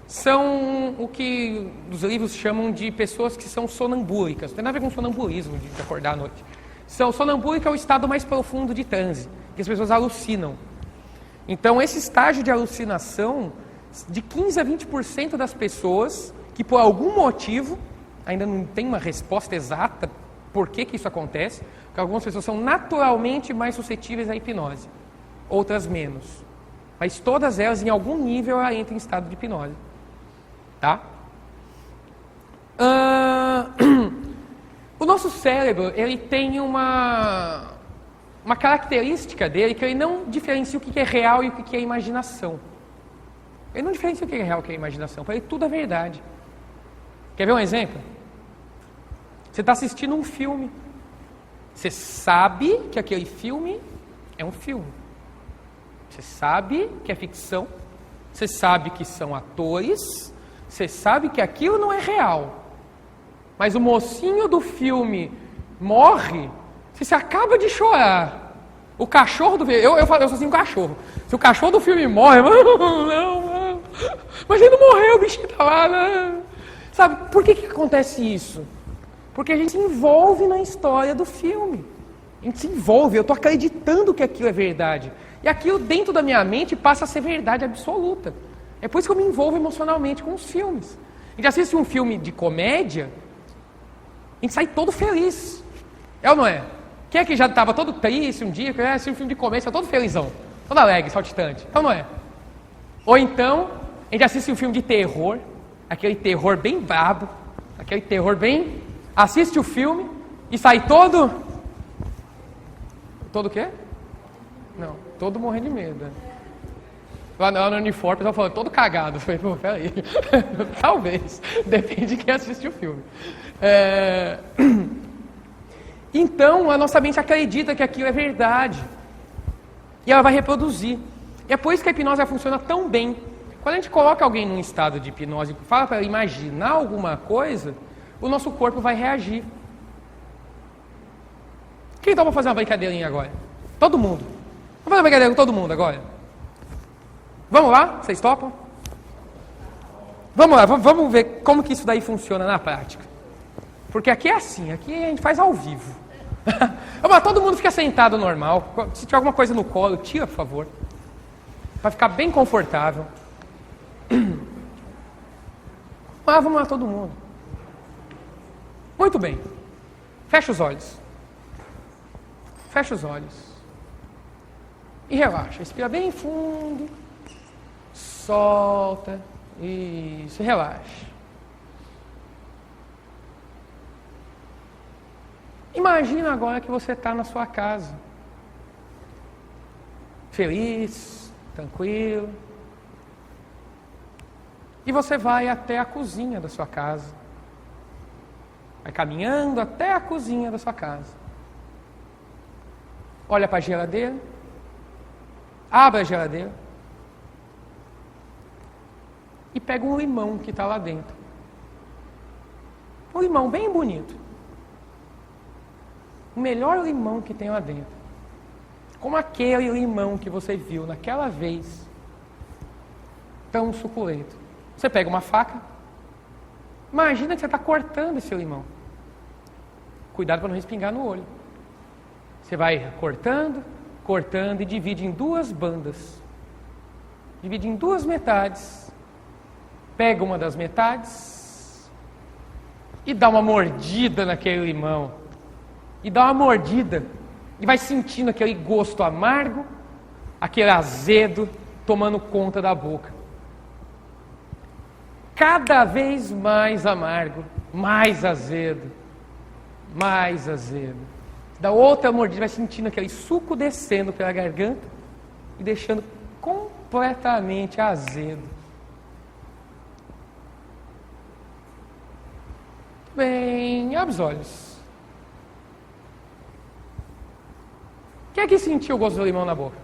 são o que os livros chamam de pessoas que são sonambúlicas. Não tem nada a ver com sonambulismo, de acordar à noite. Sonambúlica é o estado mais profundo de transe, que as pessoas alucinam. Então, esse estágio de alucinação, de 15 a 20% das pessoas que por algum motivo, ainda não tem uma resposta exata por que isso acontece, porque algumas pessoas são naturalmente mais suscetíveis à hipnose, outras menos. Mas todas elas, em algum nível, entram em estado de hipnose. Tá? O nosso cérebro, ele tem uma característica dele que ele não diferencia o que é real e o que é imaginação. Ele não diferencia o que é real e o que é imaginação. Para ele tudo é verdade. Quer ver um exemplo? Você está assistindo um filme. Você sabe que aquele filme é um filme. Você sabe que é ficção. Você sabe que são atores. Você sabe que aquilo não é real. Mas o mocinho do filme morre, você acaba de chorar. O cachorro do filme... Eu sou assim um cachorro. Se o cachorro do filme morre... Não. Mas ele não morreu, o bichinho tá lá. Não. Sabe, por que acontece isso? Porque a gente se envolve na história do filme. A gente se envolve, eu estou acreditando que aquilo é verdade. E aquilo dentro da minha mente passa a ser verdade absoluta. É por isso que eu me envolvo emocionalmente com os filmes. A gente assiste um filme de comédia, a gente sai todo feliz. É ou não é? Quem é que já estava todo triste um dia, que assistiu um filme de comédia, todo felizão, todo alegre, saltitante. Então não é? Ou então, a gente assiste um filme de terror, aquele terror bem brabo, aquele terror bem... Assiste o filme e sai todo... Todo o quê? Não, todo morrendo de medo. Lá no uniforme, o pessoal falando, todo cagado. Eu falei, pô, peraí. Talvez. Depende de quem assiste o filme. Então, a nossa mente acredita que aquilo é verdade. E ela vai reproduzir. E é por isso que a hipnose funciona tão bem. Quando a gente coloca alguém num estado de hipnose, fala para ela imaginar alguma coisa, o nosso corpo vai reagir. Quem topa fazer uma brincadeirinha agora? Todo mundo. Vamos fazer uma brincadeira com todo mundo agora? Vamos lá? Vocês topam? Vamos lá, vamos ver como que isso daí funciona na prática. Porque aqui é assim, aqui a gente faz ao vivo. Vamos lá, todo mundo fica sentado normal. Se tiver alguma coisa no colo, tira, por favor. Vai ficar bem confortável. Vamos lá, todo mundo. Muito bem. Fecha os olhos. Fecha os olhos. E relaxa. Respira bem fundo. Solta. Isso. Relaxa. Imagina agora que você está na sua casa. Feliz, tranquilo. E você vai até a cozinha da sua casa. Vai caminhando até a cozinha da sua casa. Olha para a geladeira. Abre a geladeira. E pega um limão que está lá dentro. Um limão bem bonito. O melhor limão que tem lá dentro. Como aquele limão que você viu naquela vez. Tão suculento. Você pega uma faca. Imagina que você está cortando esse limão. Cuidado para não respingar no olho. Você vai cortando, cortando e divide em duas bandas. Divide em duas metades. Pega uma das metades e dá uma mordida naquele limão. E dá uma mordida e vai sentindo aquele gosto amargo, aquele azedo tomando conta da boca. Cada vez mais amargo, mais azedo, mais azedo. Da outra mordida, vai sentindo aquele suco descendo pela garganta e deixando completamente azedo. Bem, abre os olhos. Quem é que sentiu o gosto do limão na boca?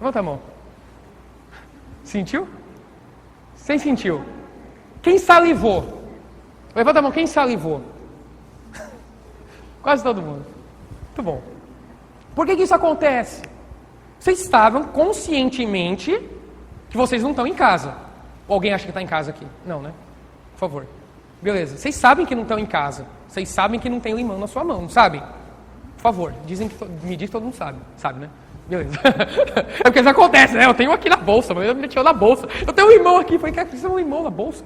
Levanta a mão. Sentiu? Quem sentiu? Quem salivou? Levanta a mão, quem salivou? Quase todo mundo. Muito bom. Por que isso acontece? Vocês estavam conscientemente que vocês não estão em casa. Ou alguém acha que está em casa aqui? Não, né? Por favor. Beleza. Vocês sabem que não estão em casa. Vocês sabem que não tem limão na sua mão, não sabem? Por favor. Dizem que me diz que todo mundo sabe. Sabe, né? Beleza. É porque isso acontece, né? Eu tenho aqui na bolsa, mas eu me tirou na bolsa. Eu tenho um limão aqui. Falei, cara, precisa de um limão na bolsa.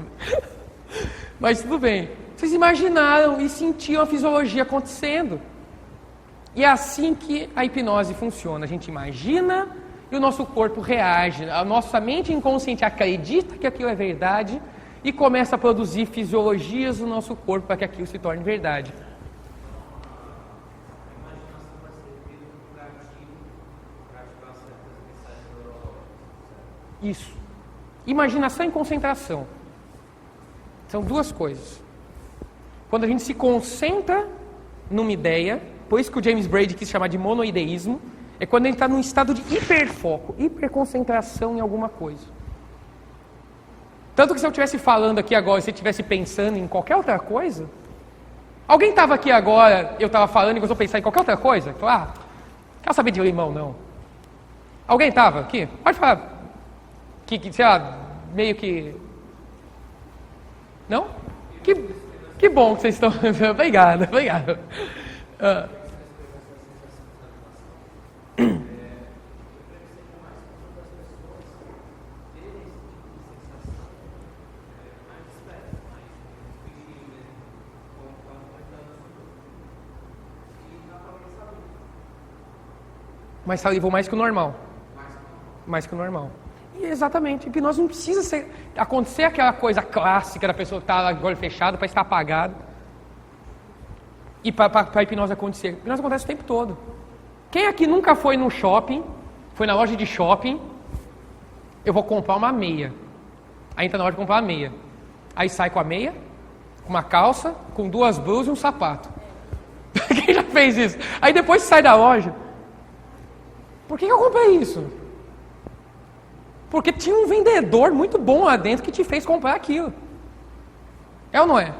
Mas tudo bem. Vocês imaginaram e sentiram a fisiologia acontecendo. E é assim que a hipnose funciona. A gente imagina e o nosso corpo reage. A nossa mente inconsciente acredita que aquilo é verdade e começa a produzir fisiologias no nosso corpo para que aquilo se torne verdade. Isso. Imaginação e concentração. São duas coisas. Quando a gente se concentra numa ideia, por isso que o James Brady quis chamar de monoideísmo, é quando a gente está num estado de hiperfoco, hiperconcentração em alguma coisa. Tanto que se eu estivesse falando aqui agora e você estivesse pensando em qualquer outra coisa, alguém estava aqui agora, eu estava falando e começou a pensar em qualquer outra coisa? Claro, quero saber de limão, não. Alguém estava aqui? Pode falar. Que, sei lá, meio que... Não? Que bom que vocês estão... Obrigado. Mas salivou mais que o normal. Mais que o normal. E exatamente, a hipnose não precisa acontecer aquela coisa clássica da pessoa estar com o olho fechado para estar apagado. E para a hipnose acontecer. A hipnose acontece o tempo todo. Quem aqui nunca foi no shopping, foi na loja de shopping, eu vou comprar uma meia. Aí entra na hora de comprar uma meia. Aí sai com a meia, com uma calça, com 2 blusas e um sapato. Quem já fez isso? Aí depois sai da loja. Por que eu comprei isso? Porque tinha um vendedor muito bom lá dentro que te fez comprar aquilo. É ou não é?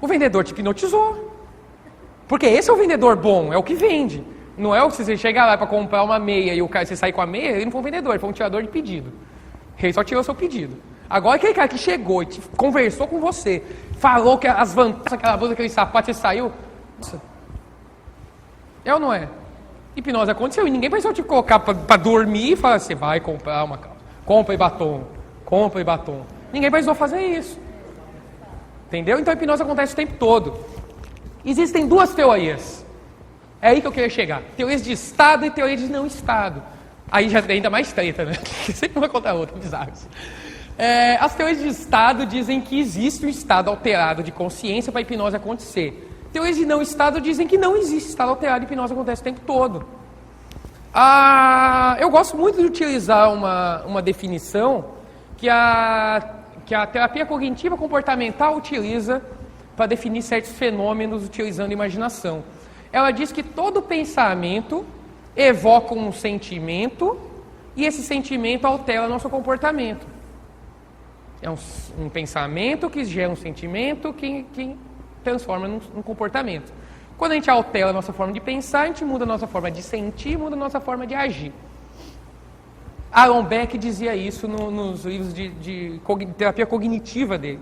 O vendedor te hipnotizou. Porque esse é o vendedor bom, é o que vende. Não é o que você chegar lá para comprar uma meia e o cara, você sair com a meia, ele não foi um vendedor, ele foi um tirador de pedido. Ele só tirou seu pedido. Agora aquele cara que chegou e conversou com você, falou que as vantagens, aquela blusa, aquele sapato, você saiu. Nossa. É ou não é? Hipnose aconteceu e ninguém precisou te colocar para dormir e falar, você vai comprar uma calça, compra e batom. Ninguém precisou fazer isso. Entendeu? Então a hipnose acontece o tempo todo. Existem 2 teorias. É aí que eu queria chegar. Teorias de estado e teorias de não estado. Aí já tem ainda mais treta, né? Sempre uma contra a outra, bizarros. As teorias de estado dizem que existe um estado alterado de consciência para a hipnose acontecer. Teorias de não estado dizem que não existe estado alterado e a hipnose acontece o tempo todo. Eu gosto muito de utilizar uma definição que a terapia cognitiva comportamental utiliza para definir certos fenômenos utilizando a imaginação. Ela diz que todo pensamento evoca um sentimento e esse sentimento altera nosso comportamento. É um pensamento que gera um sentimento que transforma num comportamento. Quando a gente altera a nossa forma de pensar, a gente muda a nossa forma de sentir, muda a nossa forma de agir. Aaron Beck dizia isso nos livros de terapia cognitiva dele.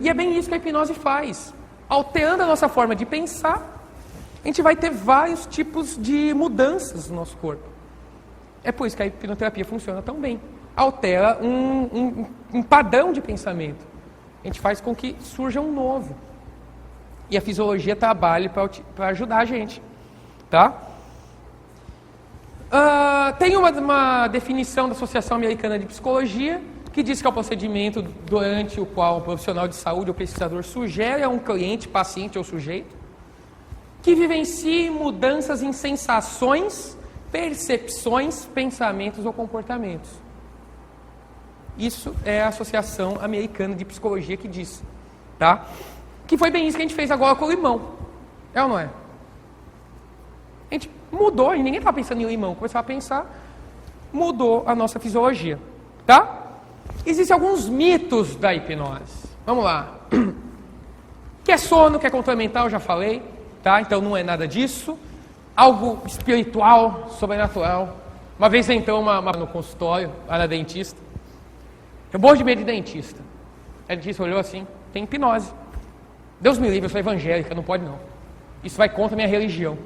E é bem isso que a hipnose faz. Alterando a nossa forma de pensar, a gente vai ter vários tipos de mudanças no nosso corpo. É por isso que a hipnoterapia funciona tão bem. Altera um padrão de pensamento. A gente faz com que surja um novo. E a fisiologia trabalha para ajudar a gente. Tá? Tem uma definição da Associação Americana de Psicologia que diz que é o procedimento durante o qual o profissional de saúde ou pesquisador sugere a um cliente, paciente ou sujeito que vivencie mudanças em sensações, percepções, pensamentos ou comportamentos. Isso é a Associação Americana de Psicologia que diz. Tá? Que foi bem isso que a gente fez agora com o limão. É ou não é? A gente mudou, e ninguém estava pensando em limão, começou a pensar, mudou a nossa fisiologia, tá? Existem alguns mitos da hipnose. Vamos lá. Que é sono, que é controle mental, eu já falei, tá? Então não é nada disso. Algo espiritual, sobrenatural. Uma vez entrou uma no consultório, lá na dentista. Eu morro de medo de dentista. A dentista olhou assim, tem hipnose. Deus me livre, eu sou evangélica, não pode não. Isso vai contra a minha religião.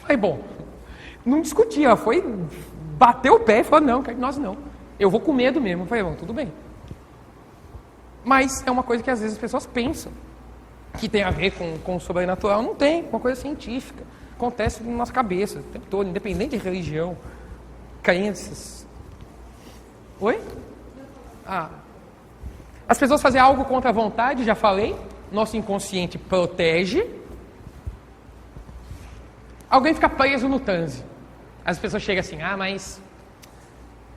Falei, bom, não discuti, ela foi, bateu o pé e falou, não, hipnose não. Eu vou com medo mesmo. Falei, bom, tudo bem. Mas é uma coisa que às vezes as pessoas pensam que tem a ver com o sobrenatural. Não tem, uma coisa científica. Acontece na nossa cabeça o tempo todo, independente de religião, crenças. Oi? As pessoas fazem algo contra a vontade, já falei. Nosso inconsciente protege. Alguém fica preso no transe. As pessoas chegam assim, mas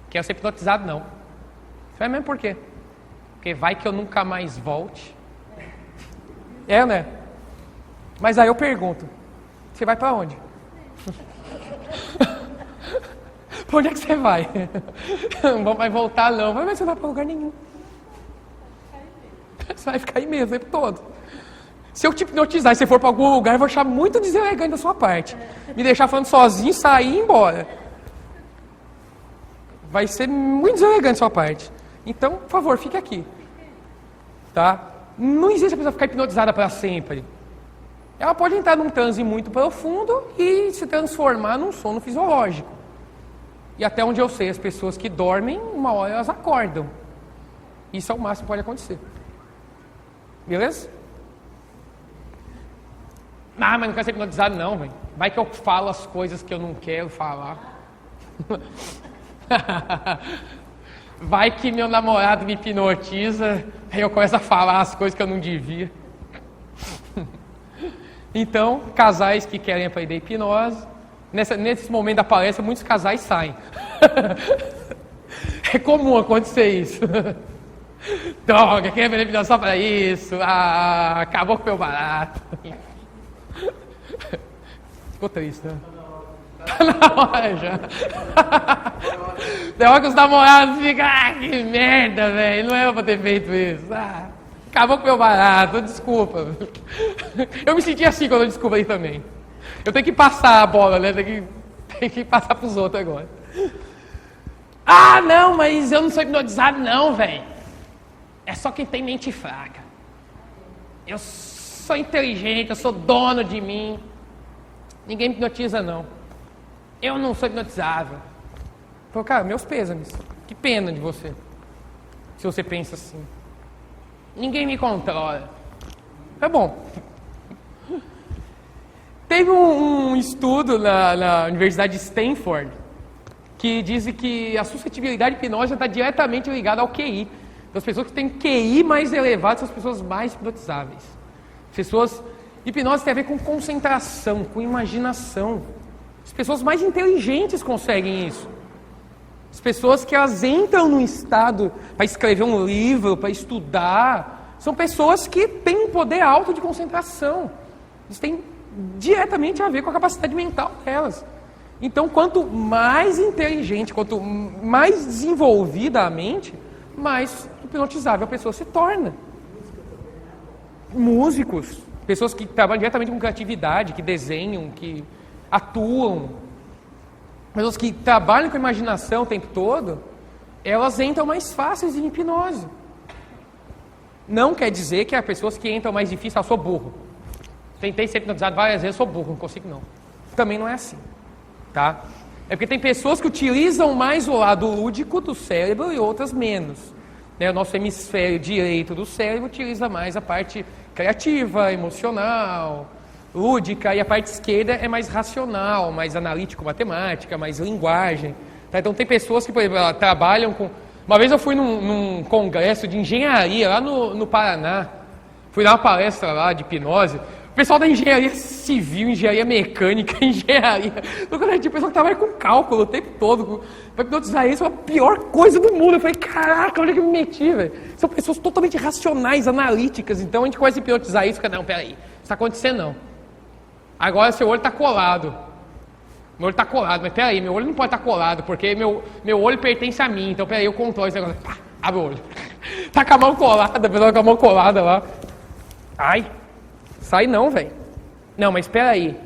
quero ser hipnotizado não. Você vai mesmo por quê? Porque vai que eu nunca mais volte. Né? Mas aí eu pergunto, você vai para onde? Para onde é que você vai? Não vai voltar não, mas você não vai para lugar nenhum. Você vai ficar aí mesmo, o tempo todo. Se eu te hipnotizar e você for para algum lugar, eu vou achar muito deselegante da sua parte. Me deixar falando sozinho, sair e ir embora. Vai ser muito deselegante da sua parte. Então, por favor, fique aqui. Tá? Não existe a pessoa ficar hipnotizada para sempre. Ela pode entrar num transe muito profundo e se transformar num sono fisiológico. E até onde eu sei, as pessoas que dormem, uma hora elas acordam. Isso é o máximo que pode acontecer. Beleza? Mas não quero ser hipnotizado não, velho. Vai que eu falo as coisas que eu não quero falar. Vai que meu namorado me hipnotiza, aí eu começo a falar as coisas que eu não devia. Então, casais que querem aprender hipnose, nesse momento da palestra, muitos casais saem. É comum acontecer isso. Droga, quem aprender hipnose só para isso? Acabou com o meu barato. Ficou triste, né? Tá na hora já. Tem hora que os namorados ficam, que merda, velho, não era pra ter feito isso. Acabou com o meu barato, desculpa. Eu me senti assim quando eu descobri também. Eu tenho que passar a bola, né? Tenho que passar pros outros agora. Não, mas eu não sou hipnotizado não, velho. É só quem tem mente fraca. Eu sou inteligente, eu sou dono de mim. Ninguém me hipnotiza não. Eu não sou hipnotizável. Falei, cara, meus pêsames. Que pena de você. Se você pensa assim. Ninguém me controla. É bom. Teve um estudo na Universidade de Stanford que diz que a suscetibilidade hipnótica está diretamente ligada ao QI. Então, as pessoas que têm QI mais elevado são as pessoas mais hipnotizáveis. Hipnose tem a ver com concentração, com imaginação. As pessoas mais inteligentes conseguem isso. As pessoas que elas entram num estado para escrever um livro, para estudar, são pessoas que têm um poder alto de concentração. Isso tem diretamente a ver com a capacidade mental delas. Então, quanto mais inteligente, quanto mais desenvolvida a mente, mais hipnotizável a pessoa se torna. Músicos, pessoas que trabalham diretamente com criatividade, que desenham, que atuam, pessoas que trabalham com a imaginação o tempo todo, elas entram mais fáceis em hipnose. Não quer dizer que as pessoas que entram mais difíceis, eu sou burro. Tentei ser hipnotizado várias vezes, sou burro, não consigo não. Também não é assim, tá? É porque tem pessoas que utilizam mais o lado lúdico do cérebro e outras menos. O nosso hemisfério direito do cérebro utiliza mais a parte criativa, emocional, lúdica, e a parte esquerda é mais racional, mais analítico, matemática, mais linguagem. Tá? Então tem pessoas que, por exemplo, trabalham com... Uma vez eu fui num congresso de engenharia lá no Paraná, fui dar uma palestra lá de hipnose. O pessoal da engenharia civil, engenharia mecânica, engenharia... O pessoal que trabalha com cálculo o tempo todo, para hipnotizar isso é a pior coisa do mundo. Eu falei, caraca, onde é que eu me meti, velho? São pessoas totalmente racionais, analíticas, então a gente começa a hipnotizar isso, não, peraí, isso está acontecendo não. Agora seu olho está colado. Meu olho está colado, mas peraí, meu olho não pode estar colado, porque meu olho pertence a mim. Então peraí, eu controlo esse negócio. Pá, abre o olho. Tá com a mão colada, a pessoa com a mão colada lá. Ai, sai não, velho. Não, mas peraí.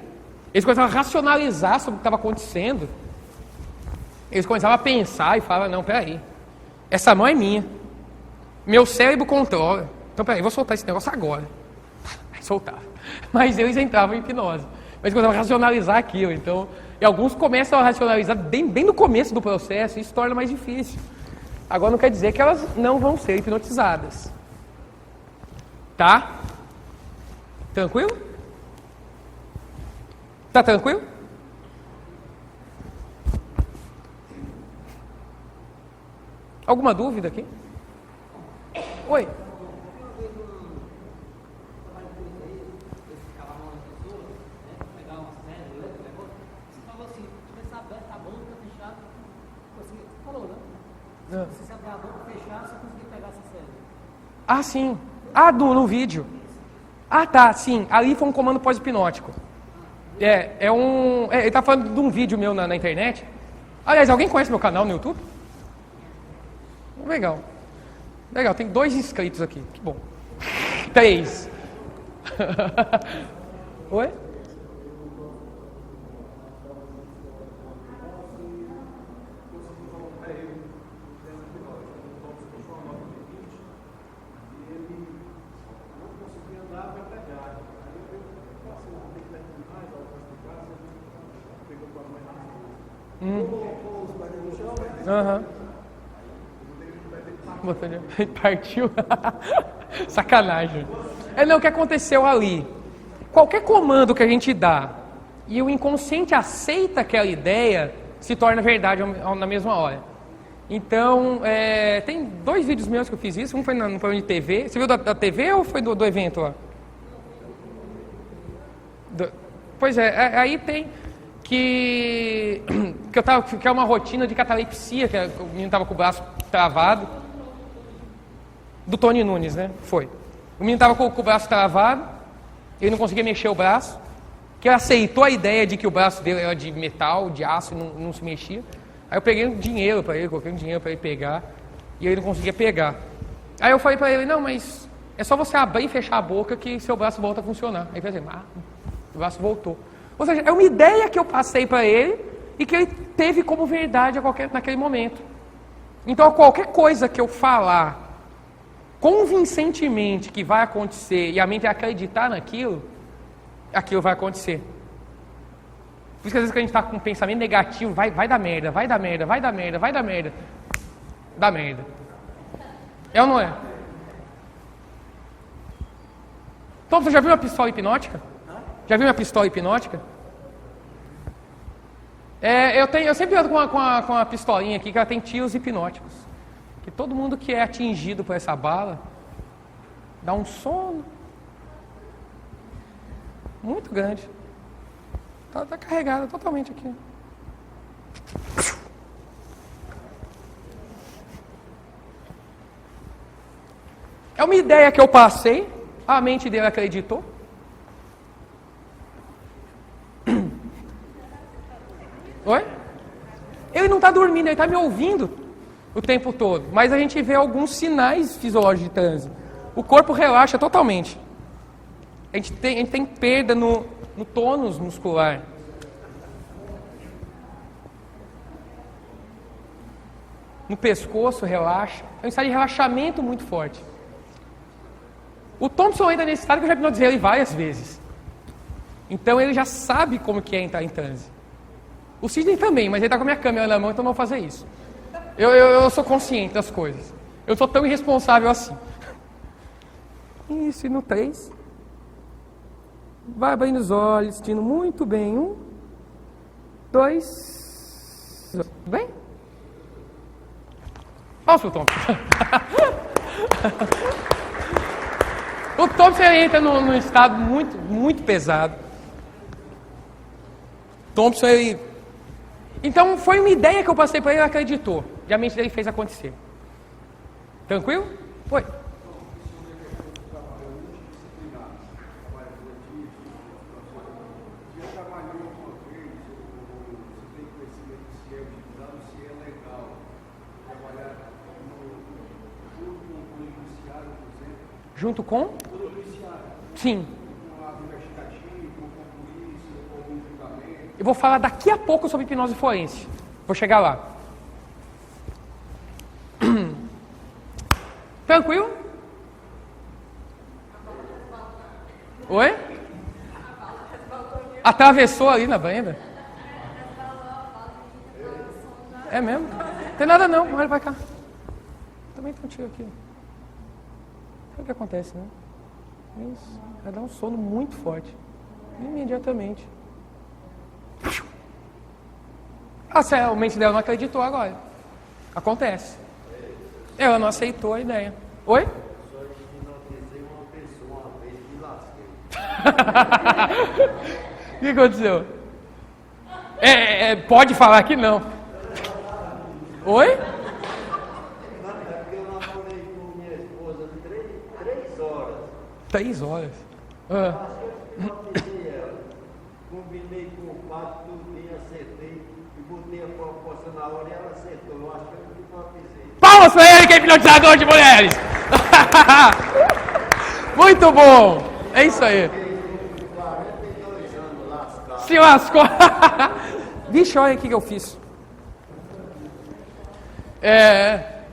Eles começavam a racionalizar sobre o que estava acontecendo. Eles começavam a pensar e falavam, não, peraí. Essa mão é minha. Meu cérebro controla. Então peraí, vou soltar esse negócio agora. Aí soltar. Mas eles entravam em hipnose. Mas começavam a racionalizar aquilo. Então, e alguns começam a racionalizar bem no começo do processo, e isso torna mais difícil. Agora não quer dizer que elas não vão ser hipnotizadas. Tá? Tranquilo? Tá tranquilo? Alguma dúvida aqui? Oi? Se você abrir a boca e fechar, você conseguir pegar essa célula. Ah, sim. Ah, no vídeo. Ah, tá, sim. Ali foi um comando pós-hipnótico. Ele tá falando de um vídeo meu na internet. Aliás, alguém conhece meu canal no YouTube? Legal. Legal, tem 2 inscritos aqui. Que bom. 3. Oi? Aham. Partiu. Sacanagem. Não, o que aconteceu ali? Qualquer comando que a gente dá e o inconsciente aceita aquela ideia, se torna verdade na mesma hora. Então, tem 2 vídeos meus que eu fiz isso. Um foi no programa de TV. Você viu da TV ou foi do evento lá? Pois é, aí tem que é uma rotina de catalepsia, que o menino estava com o braço travado. Do Tony Nunes, né? Foi. O menino estava com o braço travado, ele não conseguia mexer o braço, que ele aceitou a ideia de que o braço dele era de metal, de aço, e não se mexia. Aí eu peguei um dinheiro para ele, coloquei um dinheiro para ele pegar, e ele não conseguia pegar. Aí eu falei para ele, não, mas é só você abrir e fechar a boca que seu braço volta a funcionar. Aí ele falou assim, o braço voltou. Ou seja, é uma ideia que eu passei para ele e que ele teve como verdade naquele momento. Então, qualquer coisa que eu falar convincentemente que vai acontecer e a mente acreditar naquilo, aquilo vai acontecer. Por isso que às vezes que a gente está com um pensamento negativo, vai dar merda, vai dar merda, vai dar merda, vai dar merda. Dá merda. É ou não é? Então, você já viu uma pistola hipnótica? Já viu minha pistola hipnótica? Eu sempre ando com uma pistolinha aqui que ela tem tiros hipnóticos. Que todo mundo que é atingido por essa bala dá um sono muito grande. Tá carregada totalmente aqui. É uma ideia que eu passei, a mente dele acreditou. Oi? Ele não está dormindo, ele está me ouvindo o tempo todo. Mas a gente vê alguns sinais fisiológicos de transe. O corpo relaxa totalmente. A gente tem perda no tônus muscular. No pescoço relaxa. É um estado de relaxamento muito forte. O Thompson entra nesse estado que eu já hipnotizei ele várias vezes. Então ele já sabe como que é entrar em transe. O Sidney também, mas ele está com a minha câmera na mão, então não vou fazer isso. Eu sou consciente das coisas. Eu sou tão irresponsável assim. Isso, e no 3. Vai abrindo os olhos, sentindo muito bem. 1, 2. Tudo bem? Olha o Thompson. O Thompson entra num estado muito, muito pesado. Thompson, ele... Então, foi uma ideia que eu passei para ele, ele acreditou. E a mente dele fez acontecer. Tranquilo? Foi. Junto com? Sim. Eu vou falar daqui a pouco sobre hipnose forense. Vou chegar lá. Tranquilo? Oi? Atravessou ali na banheira? É mesmo? Não tem nada não, olha pra cá. Também tem um tiro aqui. Sabe o que acontece, né? Isso. Vai dar um sono muito forte. Imediatamente. A mente dela não acreditou agora. Acontece. Ela não aceitou a ideia. Oi? Eu só hipnotizei uma pessoa uma vez e lasquei. O que aconteceu? Pode falar que não. Oi? É porque eu namorei com minha esposa 3 horas. 3 horas. Acho que eu hipnotizei ela. Combinei com o pato, tudinho, acertei e botei a proposta na hora e ela acertou. Eu acho que eu hipnotizei. Palmas pra ele que é hipnotizador de mulheres! Muito bom! É isso aí. 42 anos lascado. Se lascou! Vixe, olha o que eu fiz.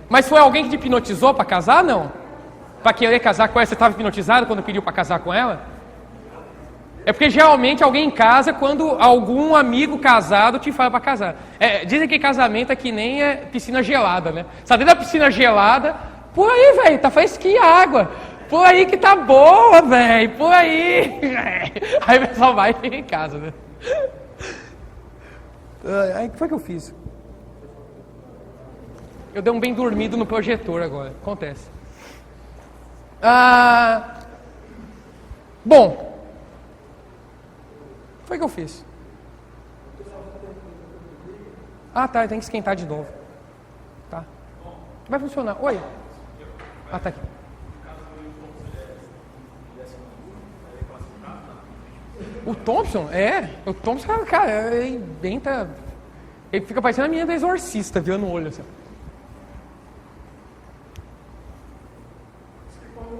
Mas foi alguém que te hipnotizou pra casar, não? Pra querer casar com ela, você estava hipnotizado quando pediu pra casar com ela? É porque geralmente alguém casa quando algum amigo casado te fala pra casar. Dizem que casamento é que nem piscina gelada, né? Sabe dentro da piscina gelada, por aí, velho, tá fresquinha a água. Por aí que tá boa, velho, por aí. Aí o pessoal vai e fica em casa, né? Aí o que foi que eu fiz? Eu dei um bem dormido no projetor agora, acontece. Bom. O que foi que eu fiz? Tá, tem que esquentar de novo. Tá. Vai funcionar. Oi. Tá aqui. O Thompson? O Thompson, cara, ele inventa. Ele fica parecendo a menina do exorcista, virando o olho assim.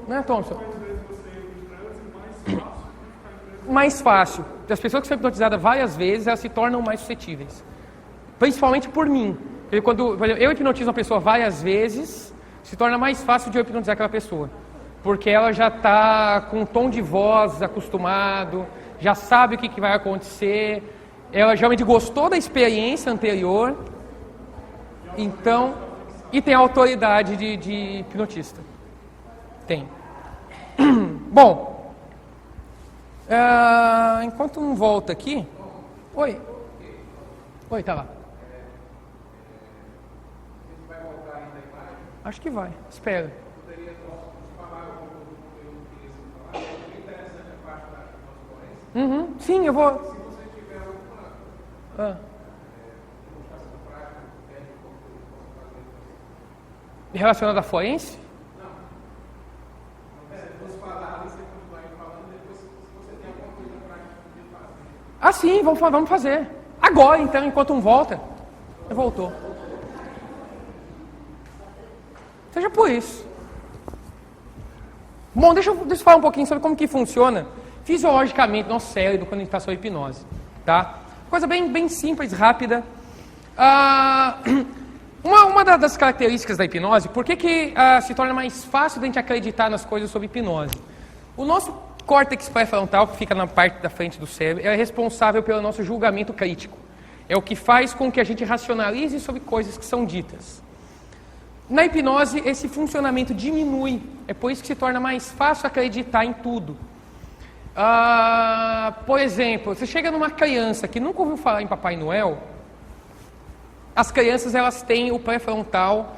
Não é, Thompson? Mais fácil. As pessoas que são hipnotizadas várias vezes, elas se tornam mais suscetíveis. Principalmente por mim. Quando eu hipnotizo uma pessoa várias vezes, se torna mais fácil de eu hipnotizar aquela pessoa. Porque ela já está com um tom de voz acostumado, já sabe o que vai acontecer, ela geralmente gostou da experiência anterior, então, e tem a autoridade de hipnotista. Tem. Bom, enquanto não volta aqui... Oi, tá lá. Acho que vai, espera. Sim, eu vou... Se você tiver alguma... Relacionado à forense? Não. Você falar, você continuar falando, depois se você tem alguma coisa prática de fazer. Sim, vamos fazer. Agora, então, enquanto um volta. Voltou. Seja por isso. Bom, deixa eu falar um pouquinho sobre como que funciona fisiologicamente nosso cérebro quando a gente está sob hipnose, tá? Coisa bem simples, rápida. Uma das características da hipnose, por que se torna mais fácil de a gente acreditar nas coisas sob hipnose? O nosso córtex pré-frontal, que fica na parte da frente do cérebro, é responsável pelo nosso julgamento crítico. É o que faz com que a gente racionalize sobre coisas que são ditas. Na hipnose, esse funcionamento diminui. É por isso que se torna mais fácil acreditar em tudo. Por exemplo, você chega numa criança que nunca ouviu falar em Papai Noel. As crianças, elas têm o pré-frontal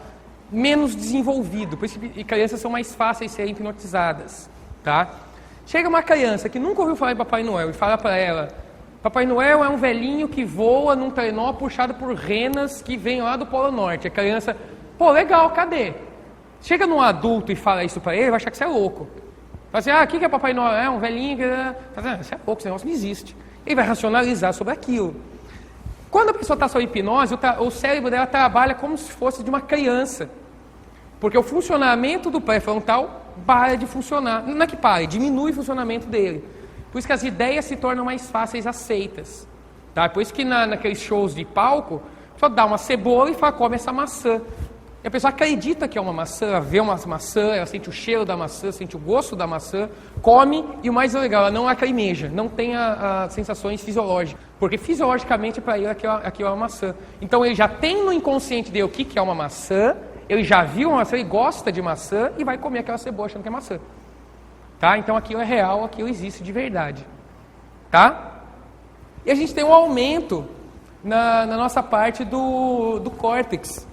menos desenvolvido, por isso que crianças são mais fáceis de serem hipnotizadas, tá? Chega uma criança que nunca ouviu falar em Papai Noel e fala para ela: Papai Noel é um velhinho que voa num trenó puxado por renas que vem lá do Polo Norte. A criança, pô, legal, cadê? Chega num adulto e fala isso para ele, vai achar que você é louco. Fala assim, o que é Papai Noel? É um velhinho que... Você é louco, esse negócio não existe. Ele vai racionalizar sobre aquilo. Quando a pessoa está sob hipnose, o cérebro dela trabalha como se fosse de uma criança. Porque o funcionamento do pré-frontal para de funcionar. Não é que pare, diminui o funcionamento dele. Por isso que as ideias se tornam mais fáceis aceitas. Tá? Por isso que naqueles shows de palco, só dá uma cebola e fala, come essa maçã. E a pessoa acredita que é uma maçã, ela vê uma maçã, ela sente o cheiro da maçã, sente o gosto da maçã, come, e o mais legal, ela não lacrimeja, não tem as sensações fisiológicas, porque fisiologicamente para ele aquilo é uma maçã. Então ele já tem no inconsciente dele o que é uma maçã, ele já viu uma maçã, ele gosta de maçã e vai comer aquela cebola achando que é maçã. Tá? Então aquilo é real, aquilo existe de verdade. Tá? E a gente tem um aumento na nossa parte do córtex.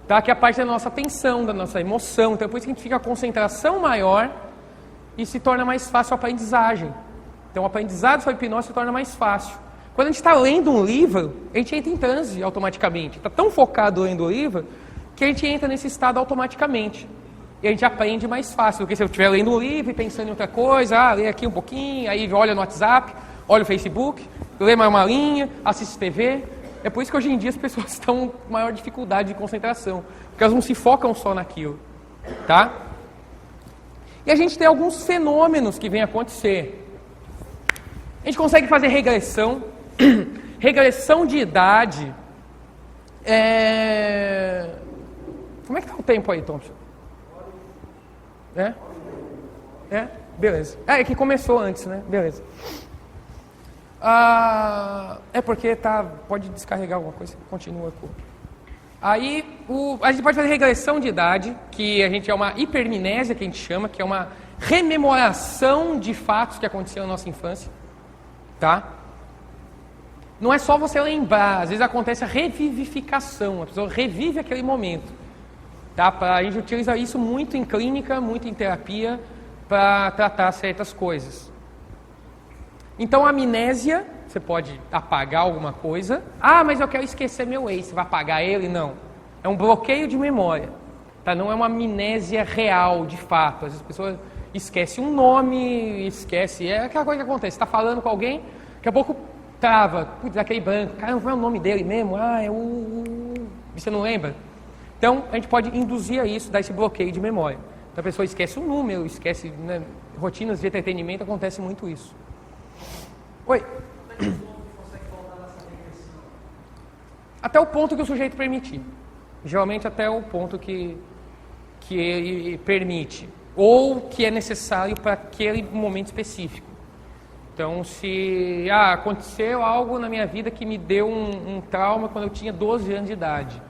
Tá? Que é a parte da nossa atenção, da nossa emoção. Então, por isso que a gente fica a concentração maior e se torna mais fácil a aprendizagem. Então, o aprendizado sobre hipnose se torna mais fácil. Quando a gente está lendo um livro, a gente entra em transe automaticamente. Está tão focado lendo o livro que a gente entra nesse estado automaticamente. E a gente aprende mais fácil do que se eu estiver lendo um livro e pensando em outra coisa. Lê aqui um pouquinho, aí olha no WhatsApp, olha o Facebook, lê mais uma linha, assiste TV. É por isso que hoje em dia as pessoas estão com maior dificuldade de concentração, porque elas não se focam só naquilo, tá? E a gente tem alguns fenômenos que vêm acontecer. A gente consegue fazer regressão, regressão de idade. Como é que tá o tempo aí, Thompson? Beleza. É que começou antes, né? Beleza. É porque pode descarregar alguma coisa, continua com. Aí a gente pode fazer regressão de idade, que a gente é uma hipermnésia, que a gente chama, que é uma rememoração de fatos que aconteceram na nossa infância, tá? Não é só você lembrar, às vezes acontece a revivificação, a pessoa revive aquele momento, tá? A gente utiliza isso muito em clínica, muito em terapia, para tratar certas coisas. Então, a amnésia, você pode apagar alguma coisa. Mas eu quero esquecer meu ex, você vai apagar ele? Não. É um bloqueio de memória. Tá? Não é uma amnésia real, de fato. Às vezes as pessoas esquecem um nome, esquece. É aquela coisa que acontece. Você está falando com alguém, daqui a pouco trava. Putz, aquele branco. Caramba, não é o nome dele mesmo? É o... Você não lembra? Então, a gente pode induzir a isso, dar esse bloqueio de memória. Então, a pessoa esquece um número, esquece... Né? Rotinas de entretenimento, acontece muito isso. Oi? Até o ponto que o sujeito permitir. Geralmente até o ponto que ele permite. Ou que é necessário para aquele momento específico. Então, se aconteceu algo na minha vida que me deu um trauma quando eu tinha 12 anos de idade.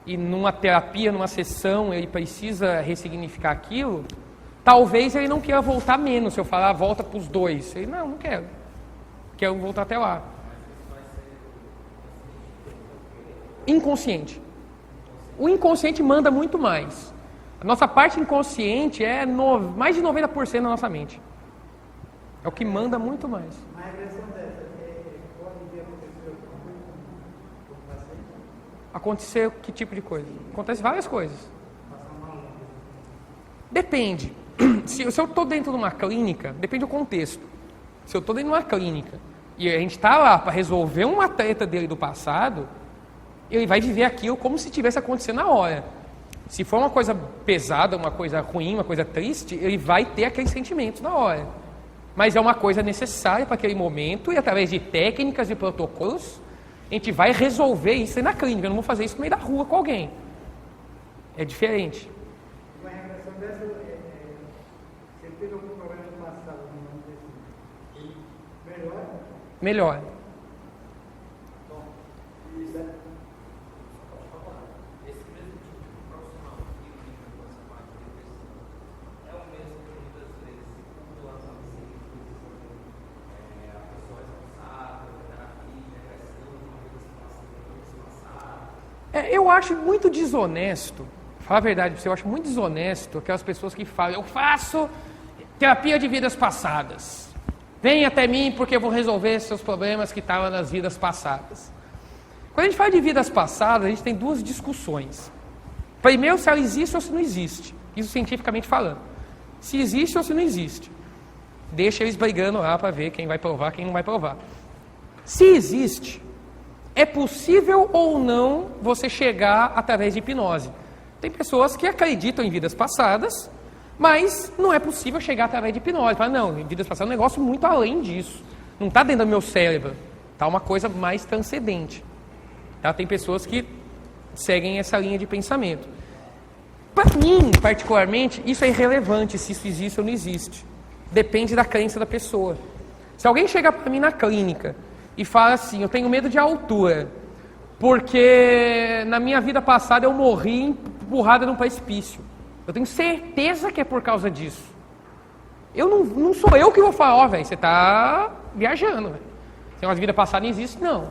E numa terapia, numa sessão, ele precisa ressignificar aquilo, talvez ele não queira voltar menos. Se eu falar, volta para os 2. Ele, não quero. Quero voltar até lá. Inconsciente. O inconsciente manda muito mais. A nossa parte inconsciente é mais de 90% da nossa mente. É o que manda muito mais. A regressão dessa pode ter acontecido com o paciente? Aconteceu que tipo de coisa? Acontece várias coisas. Depende. Se eu estou dentro de uma clínica, depende do contexto. Se eu estou dentro de uma clínica e a gente está lá para resolver uma treta dele do passado, ele vai viver aquilo como se tivesse acontecendo na hora. Se for uma coisa pesada, uma coisa ruim, uma coisa triste, ele vai ter aqueles sentimentos na hora. Mas é uma coisa necessária para aquele momento e através de técnicas e protocolos, a gente vai resolver isso aí na clínica. Eu não vou fazer isso no meio da rua com alguém. É diferente. Uma regressão dessa, você teve algum problema no passado, Melhor. Bom, esse mesmo tipo de profissional que lida com essa parte de depressão é o mesmo que muitas vezes, quando nós vamos a pessoa responsável, terapia, regressão de uma vida passada. Eu acho muito desonesto, falar a verdade para você, eu acho muito desonesto aquelas pessoas que falam, eu faço terapia de vidas passadas. Vem até mim porque eu vou resolver seus problemas que estavam nas vidas passadas. Quando a gente fala de vidas passadas, a gente tem duas discussões. Primeiro, se ela existe ou se não existe. Isso cientificamente falando. Se existe ou se não existe. Deixa eles brigando lá para ver quem vai provar, quem não vai provar. Se existe, é possível ou não você chegar através de hipnose. Tem pessoas que acreditam em vidas passadas, Mas não é possível chegar através de hipnose. Fala, não, vidas passadas é um negócio muito além disso. Não está dentro do meu cérebro. Está uma coisa mais transcendente. Tá? Tem pessoas que seguem essa linha de pensamento. Para mim, particularmente, isso é irrelevante se isso existe ou não existe. Depende da crença da pessoa. Se alguém chega para mim na clínica e fala assim, eu tenho medo de altura, porque na minha vida passada eu morri empurrada num precipício. Eu tenho certeza que é por causa disso. Não sou eu que vou falar, ó, velho, você está viajando, velho. Se uma vida passada não existe, não.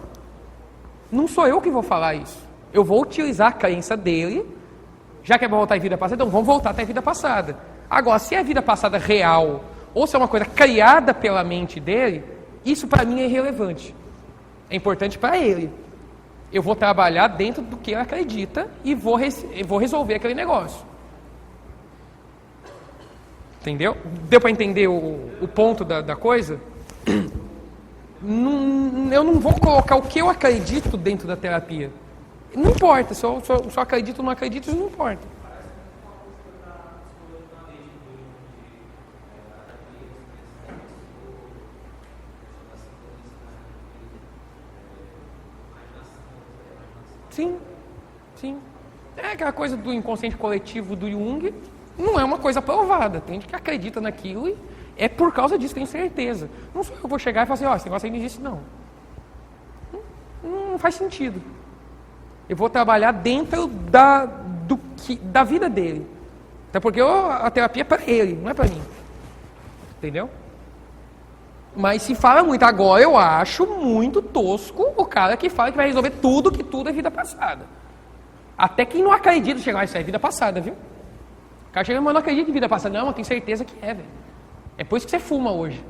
Não sou eu que vou falar isso. Eu vou utilizar a crença dele, já que é para voltar em vida passada, então vamos voltar até a vida passada. Agora, se é a vida passada real, ou se é uma coisa criada pela mente dele, isso para mim é irrelevante. É importante para ele. Eu vou trabalhar dentro do que ele acredita e vou resolver aquele negócio. Entendeu? Deu para entender o ponto da coisa? Eu não vou colocar o que eu acredito dentro da terapia. Não importa, se eu acredito ou não acredito, isso não importa. Sim, sim. É aquela coisa do inconsciente coletivo do Jung, não é uma coisa provada. Tem gente que acredita naquilo e é por causa disso, tenho certeza. Não sou eu que vou chegar e falar assim, ó, esse negócio aí não existe, não. Não faz sentido. Eu vou trabalhar dentro da vida dele. Até porque a terapia é para ele, não é para mim. Entendeu? Mas se fala muito agora, eu acho muito tosco o cara que fala que vai resolver tudo, que tudo é vida passada. Até quem não acredita chegar, isso é vida passada, viu? O cara chega, mas não acredita em vida passada. Não, eu tenho certeza que é, velho. É por isso que você fuma hoje.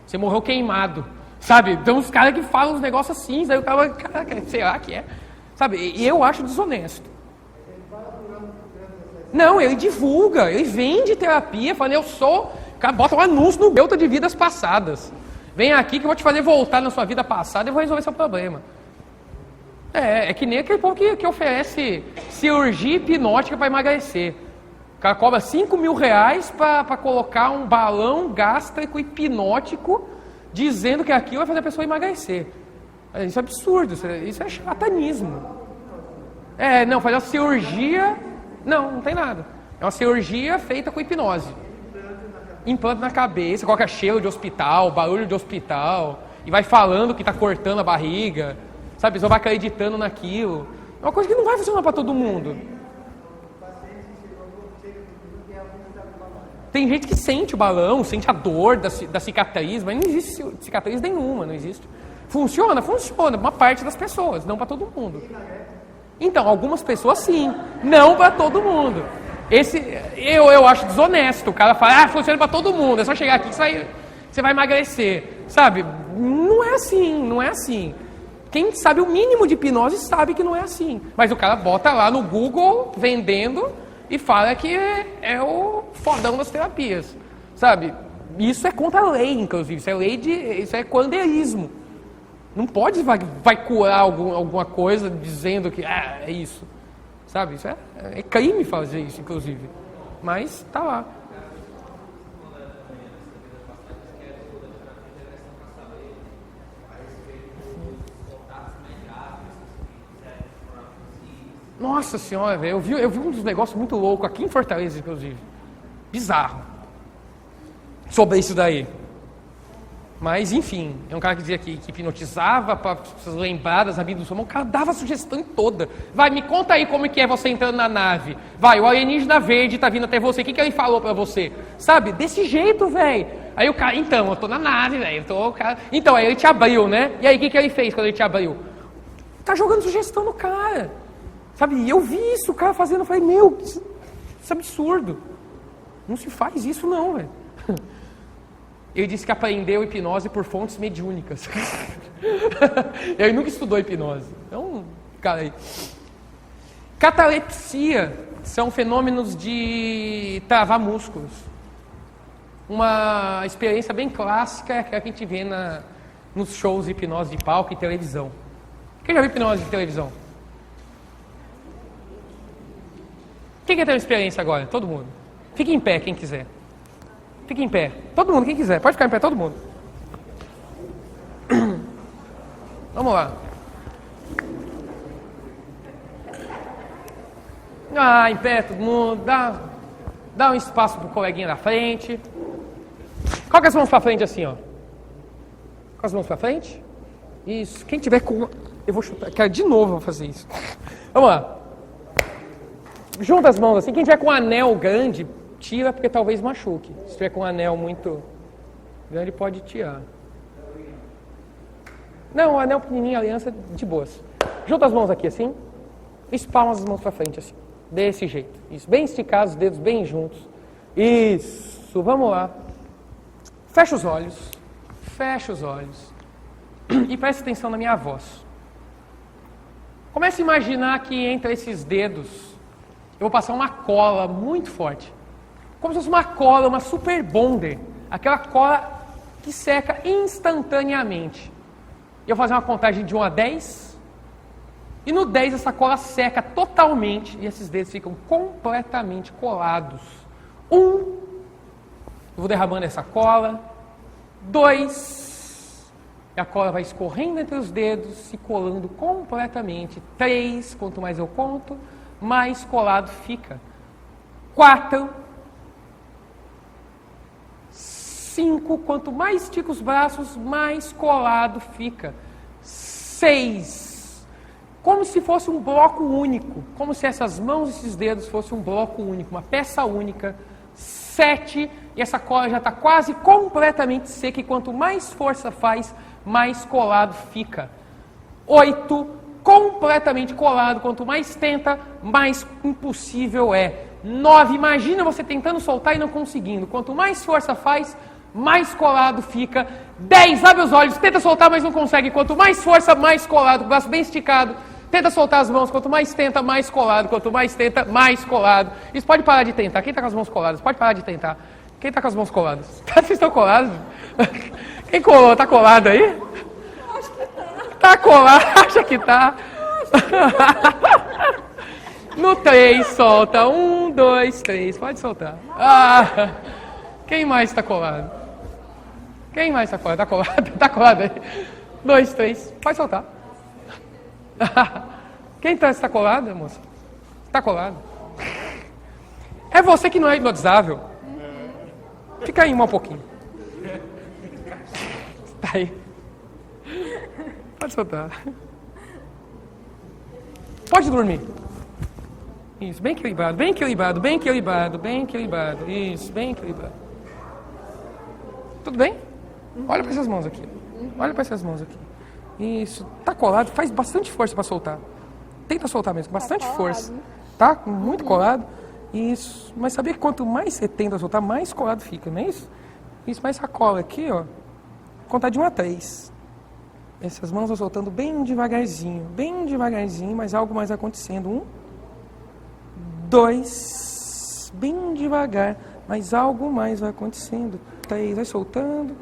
Você morreu queimado. Sabe? Então os caras que falam uns negócios assim, aí o cara, caraca, será que é? Sabe? E eu acho desonesto. Não, ele divulga, ele vende terapia, falando, eu sou... O cara bota um anúncio no Belta de vidas passadas. Vem aqui que eu vou te fazer voltar na sua vida passada e vou resolver seu problema. É que nem aquele povo que oferece cirurgia hipnótica para emagrecer. O cara cobra R$5.000 para colocar um balão gástrico hipnótico dizendo que aquilo vai fazer a pessoa emagrecer. Isso é absurdo, isso é charlatanismo. Não, fazer uma cirurgia... Não tem nada. É uma cirurgia feita com hipnose. Implante na cabeça, coloca cheiro de hospital, barulho de hospital, e vai falando que está cortando a barriga, sabe? A pessoa vai acreditando naquilo. É uma coisa que não vai funcionar para todo mundo. Tem gente que sente o balão, sente a dor da cicatriz, mas não existe cicatriz nenhuma, não existe. Funciona para uma parte das pessoas, não para todo mundo. Então, algumas pessoas sim, não para todo mundo. Eu acho desonesto. O cara fala, funciona para todo mundo, é só chegar aqui que você vai emagrecer. Sabe? Não é assim, não é assim. Quem sabe o mínimo de hipnose sabe que não é assim. Mas o cara bota lá no Google, vendendo, e fala que é o fodão das terapias. Sabe? Isso é contra a lei, inclusive. Isso é curanderismo. Não pode, vai curar alguma coisa dizendo que é isso. Sabe? Isso é crime fazer isso, inclusive. Mas tá lá. Nossa senhora, velho. Eu vi um dos negócios muito loucos aqui em Fortaleza, inclusive. Bizarro. Sobre isso daí. Mas, enfim, é um cara que dizia que hipnotizava para pessoas lembradas da vida do seu irmão. O cara dava a sugestão toda. Vai, me conta aí como que é você entrando na nave. Vai, o alienígena verde tá vindo até você. O que ele falou para você? Sabe? Desse jeito, velho. Aí o cara, então, eu tô na nave, velho. Então, aí ele te abriu, né? E aí, o que ele fez quando ele te abriu? Tá jogando sugestão no cara. Sabe? E eu vi isso, o cara fazendo. Eu falei, meu, isso é absurdo. Não se faz isso não, velho. Ele disse que aprendeu hipnose por fontes mediúnicas. Ele nunca estudou hipnose. Então, cara aí. Catalepsia são fenômenos de travar músculos. Uma experiência bem clássica é aquela que a gente vê nos shows de hipnose de palco e televisão. Quem já viu hipnose de televisão? Quem quer ter uma experiência agora? Todo mundo. Fique em pé, quem quiser. Fique em pé. Todo mundo, quem quiser. Pode ficar em pé, todo mundo. Vamos lá. Em pé, todo mundo. Dá um espaço pro coleguinha da frente. Coloca as mãos pra frente assim, ó. Com as mãos pra frente. Isso. Quem tiver com... Eu vou chutar. Quero de novo vou fazer isso. Vamos lá. Junta as mãos assim. Quem tiver com um anel grande, tira porque talvez machuque. Se tiver com um anel muito grande, pode tirar. Não, o anel pequenininho, aliança, de boas. Junta as mãos aqui assim. Espalma as mãos pra frente assim. Desse jeito. Isso. Bem esticados, os dedos bem juntos. Isso. Vamos lá. Fecha os olhos. Fecha os olhos. E preste atenção na minha voz. Comece a imaginar que entre esses dedos eu vou passar uma cola muito forte. Como se fosse uma cola, uma super bonder. Aquela cola que seca instantaneamente. Eu vou fazer uma contagem de 1 a 10. E no 10 essa cola seca totalmente. E esses dedos ficam completamente colados. 1. Eu vou derramando essa cola. 2. E a cola vai escorrendo entre os dedos, se colando completamente. 3. Quanto mais eu conto, mais colado fica. 4. 5. Quanto mais estica os braços, mais colado fica. 6. Como se fosse um bloco único. Como se essas mãos e esses dedos fossem um bloco único, uma peça única. 7. E essa cola já está quase completamente seca. E quanto mais força faz, mais colado fica. 8. Completamente colado. Quanto mais tenta, mais impossível é. 9. Imagina você tentando soltar e não conseguindo. Quanto mais força faz, mais colado fica. 10. Abre os olhos, tenta soltar, mas não consegue. Quanto mais força, mais colado. O braço bem esticado. Tenta soltar as mãos. Quanto mais tenta, mais colado. Quanto mais tenta, mais colado. Isso pode parar de tentar. Quem está com as mãos coladas? Pode parar de tentar. Quem está com as mãos coladas? Vocês estão colados? Quem colou? Está colado aí? Acho que tá. Tá colado? Acha que tá? No 3, solta. 1, 2, 3. Pode soltar. Quem mais está colado? Quem mais está colado? Está colado? Está colado aí? 2, 3. Pode soltar. Quem está colado, moça? Está colado. É você que não é hipnotizável. Fica aí um pouquinho. Tá aí. Pode soltar. Pode dormir. Isso, bem equilibrado, bem equilibrado, bem equilibrado, bem equilibrado. Isso, bem equilibrado. Tudo bem? Olha para essas mãos aqui. Olha para essas mãos aqui. Isso. Tá colado, faz bastante força para soltar. Tenta soltar mesmo, com bastante força. Tá? Muito colado. Isso. Mas sabia que quanto mais você tenta soltar, mais colado fica, não é isso? Isso, mais essa cola aqui, ó. Contar de 1 a 3. Essas mãos vão soltando bem devagarzinho, mas algo mais acontecendo. 1, 2, bem devagar, mas algo mais vai acontecendo. 3, vai soltando,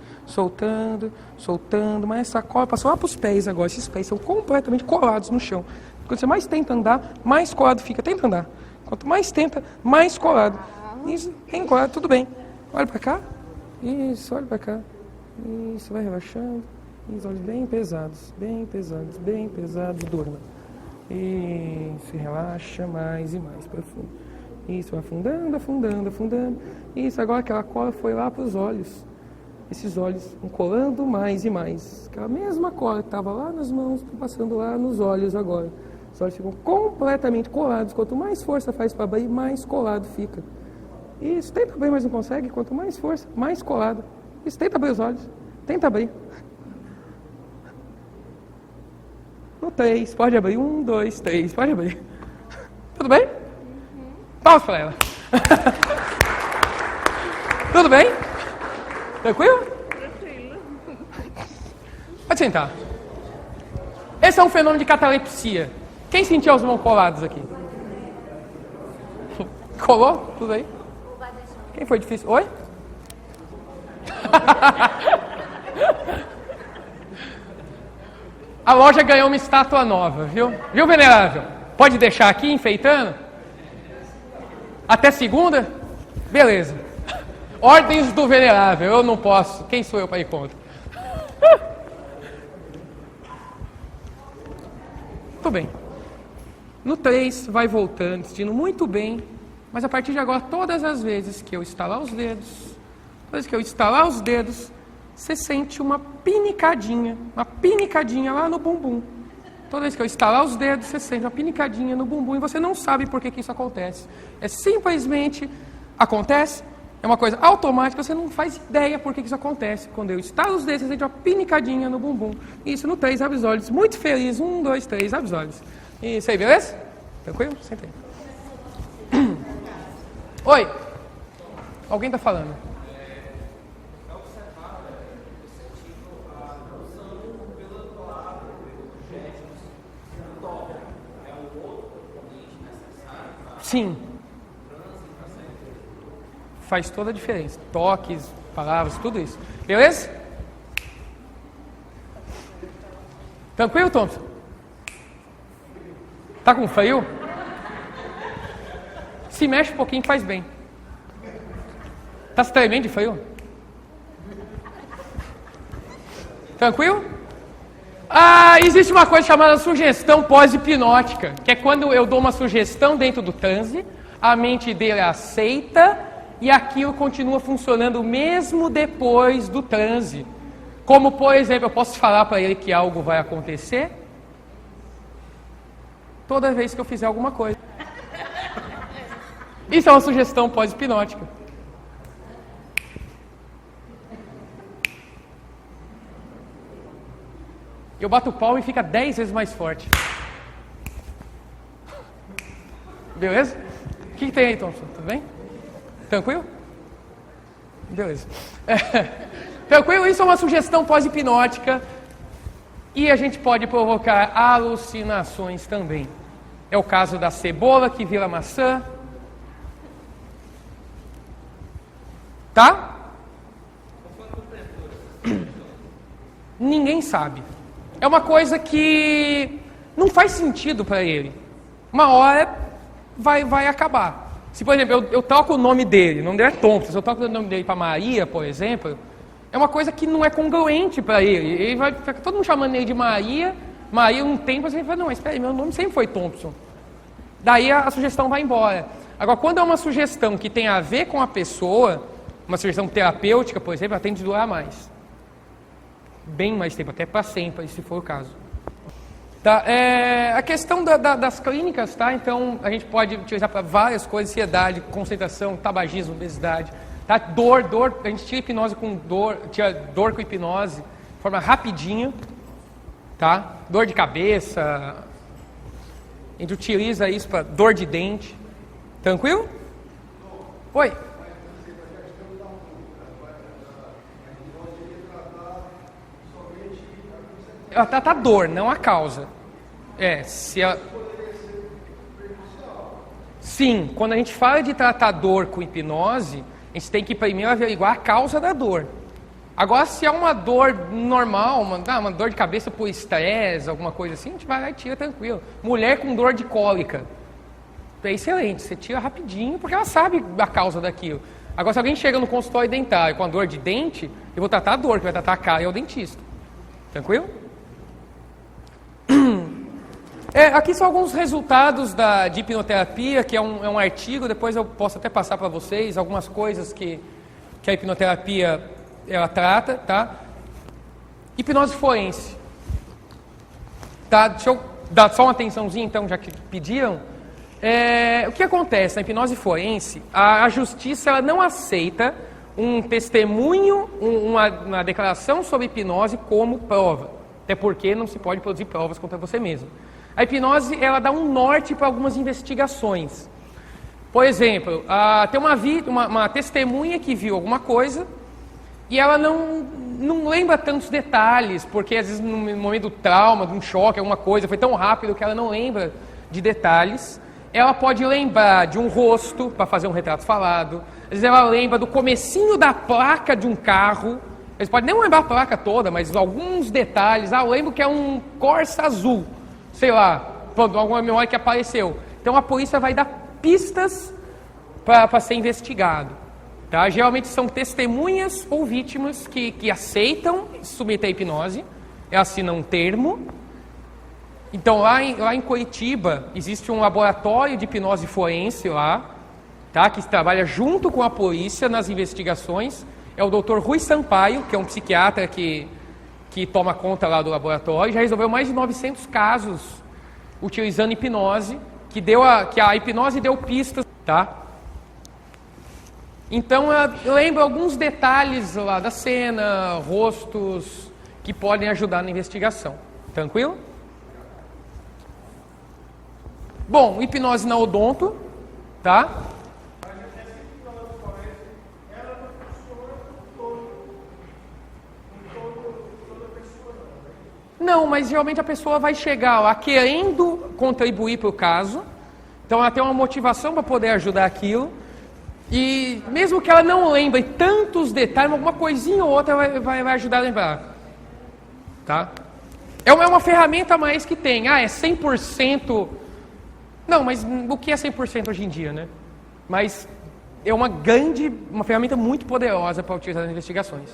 mas essa cola passou lá para os pés agora. Esses pés são completamente colados no chão. Quando você mais tenta andar, mais colado fica. Tenta andar. Quanto mais tenta, mais colado. Isso, bem colado, tudo bem. Olha para cá. Isso, olha para cá. Isso, vai relaxando. Isso, olhos bem pesados, durma. Isso, relaxa mais e mais profundo. Isso, afundando. Isso, agora aquela cola foi lá para os olhos. Esses olhos vão colando mais e mais. Aquela mesma cola que estava lá nas mãos, passando lá nos olhos agora. Os olhos ficam completamente colados. Quanto mais força faz para abrir, mais colado fica. Isso, tenta abrir, mas não consegue. Quanto mais força, mais colado. Isso, tenta abrir os olhos. Tenta abrir. No 3, pode abrir. 1, 2, 3, pode abrir. Tudo bem? Palmas para ela. Tudo bem? Tranquilo? Tranquilo. Pode sentar. Esse é um fenômeno de catalepsia. Quem sentiu as mãos coladas aqui? Colou? Tudo aí? Quem foi difícil? Oi? A loja ganhou uma estátua nova, viu? Viu, venerável? Pode deixar aqui enfeitando? Até segunda? Beleza. Ordens do venerável, eu não posso. Quem sou eu para ir contra? Muito bem. No 3, vai voltando, assistindo muito bem. Mas a partir de agora, todas as vezes que eu estalar os dedos, você sente uma pinicadinha lá no bumbum. Toda vez que eu estalar os dedos, você sente uma pinicadinha no bumbum e você não sabe por que isso acontece. É simplesmente acontece, é uma coisa automática, você não faz ideia por que isso acontece. Quando eu estalo os dedos, você sente uma pinicadinha no bumbum. Isso no 3, abre os olhos, muito feliz. 1, 2, 3, abre os olhos. Isso aí, beleza? Tranquilo? Senta aí. Oi. Alguém está falando? Sim. Faz toda a diferença. Toques, palavras, tudo isso. Beleza? Tranquilo, Thompson? Tá com frio? Se mexe um pouquinho, faz bem. Tá se tremendo de frio? Tranquilo? Existe uma coisa chamada sugestão pós-hipnótica, que é quando eu dou uma sugestão dentro do transe, a mente dele aceita e aquilo continua funcionando mesmo depois do transe. Como, por exemplo, eu posso falar para ele que algo vai acontecer toda vez que eu fizer alguma coisa. Isso é uma sugestão pós-hipnótica. Eu bato o pau e fica 10 vezes mais forte. Beleza? O que tem aí, Thompson? Tudo bem? Tranquilo? Beleza. Tranquilo? Isso é uma sugestão pós-hipnótica. E a gente pode provocar alucinações também. É o caso da cebola que vira maçã. Tá? Ninguém sabe. É uma coisa que não faz sentido para ele. Uma hora vai acabar. Se, por exemplo, eu troco o nome dele, o nome dele é Thompson, se eu troco o nome dele para Maria, por exemplo, é uma coisa que não é congruente para ele. Ele vai ficar todo mundo chamando ele de Maria um tempo, assim, ele fala, não, mas espera aí, meu nome sempre foi Thompson. Daí a sugestão vai embora. Agora, quando é uma sugestão que tem a ver com a pessoa, uma sugestão terapêutica, por exemplo, ela tende a durar mais. Bem mais tempo, até para sempre, se for o caso. Tá, a questão das clínicas, tá? Então, a gente pode utilizar para várias coisas, ansiedade, concentração, tabagismo, obesidade, tá? Dor, a gente tira hipnose com dor, tira dor com hipnose, de forma rapidinha, tá? Dor de cabeça, a gente utiliza isso para dor de dente, tranquilo? Oi? Ela trata a dor, não a causa. Sim, quando a gente fala de tratar dor com hipnose, a gente tem que primeiro averiguar a causa da dor. Agora, se é uma dor normal, uma dor de cabeça por estresse, alguma coisa assim, a gente vai lá e tira tranquilo. Mulher com dor de cólica, é excelente, você tira rapidinho, porque ela sabe a causa daquilo. Agora, se alguém chega no consultório dentário com a dor de dente, eu vou tratar a dor, que vai tratar a cara é o dentista. Tranquilo? Aqui são alguns resultados de hipnoterapia, que é um artigo, depois eu posso até passar para vocês algumas coisas que a hipnoterapia ela trata, tá? Hipnose forense. Tá? Deixa eu dar só uma atençãozinha, então, já que pediram. O que acontece na hipnose forense? A justiça ela não aceita um testemunho, uma declaração sobre hipnose como prova. Até porque não se pode produzir provas contra você mesmo. A hipnose, ela dá um norte para algumas investigações. Por exemplo, tem uma testemunha que viu alguma coisa e ela não lembra tantos detalhes, porque às vezes no momento do trauma, de um choque, alguma coisa, foi tão rápido que ela não lembra de detalhes. Ela pode lembrar de um rosto, para fazer um retrato falado. Às vezes ela lembra do comecinho da placa de um carro. Eles podem nem lembrar a placa toda, mas alguns detalhes. Eu lembro que é um Corsa azul. Sei lá, alguma memória que apareceu. Então a polícia vai dar pistas para ser investigado. Tá? Geralmente são testemunhas ou vítimas que aceitam submeter a hipnose, assinam um termo. Então, lá em Curitiba, existe um laboratório de hipnose forense lá, tá? Que trabalha junto com a polícia nas investigações. É o Dr. Rui Sampaio, que é um psiquiatra que toma conta lá do laboratório. Já resolveu mais de 900 casos utilizando hipnose, que a hipnose deu pistas, tá? Então, eu lembro alguns detalhes lá da cena, rostos, que podem ajudar na investigação. Tranquilo? Bom, hipnose na odonto, tá? Não, mas geralmente a pessoa vai chegar lá querendo contribuir para o caso, então ela tem uma motivação para poder ajudar aquilo, e mesmo que ela não lembre tantos detalhes, alguma coisinha ou outra vai ajudar a lembrar. Tá? É uma ferramenta a mais que tem. É 100%. Não, mas o que é 100% hoje em dia, né? Mas é uma ferramenta muito poderosa para utilizar nas investigações.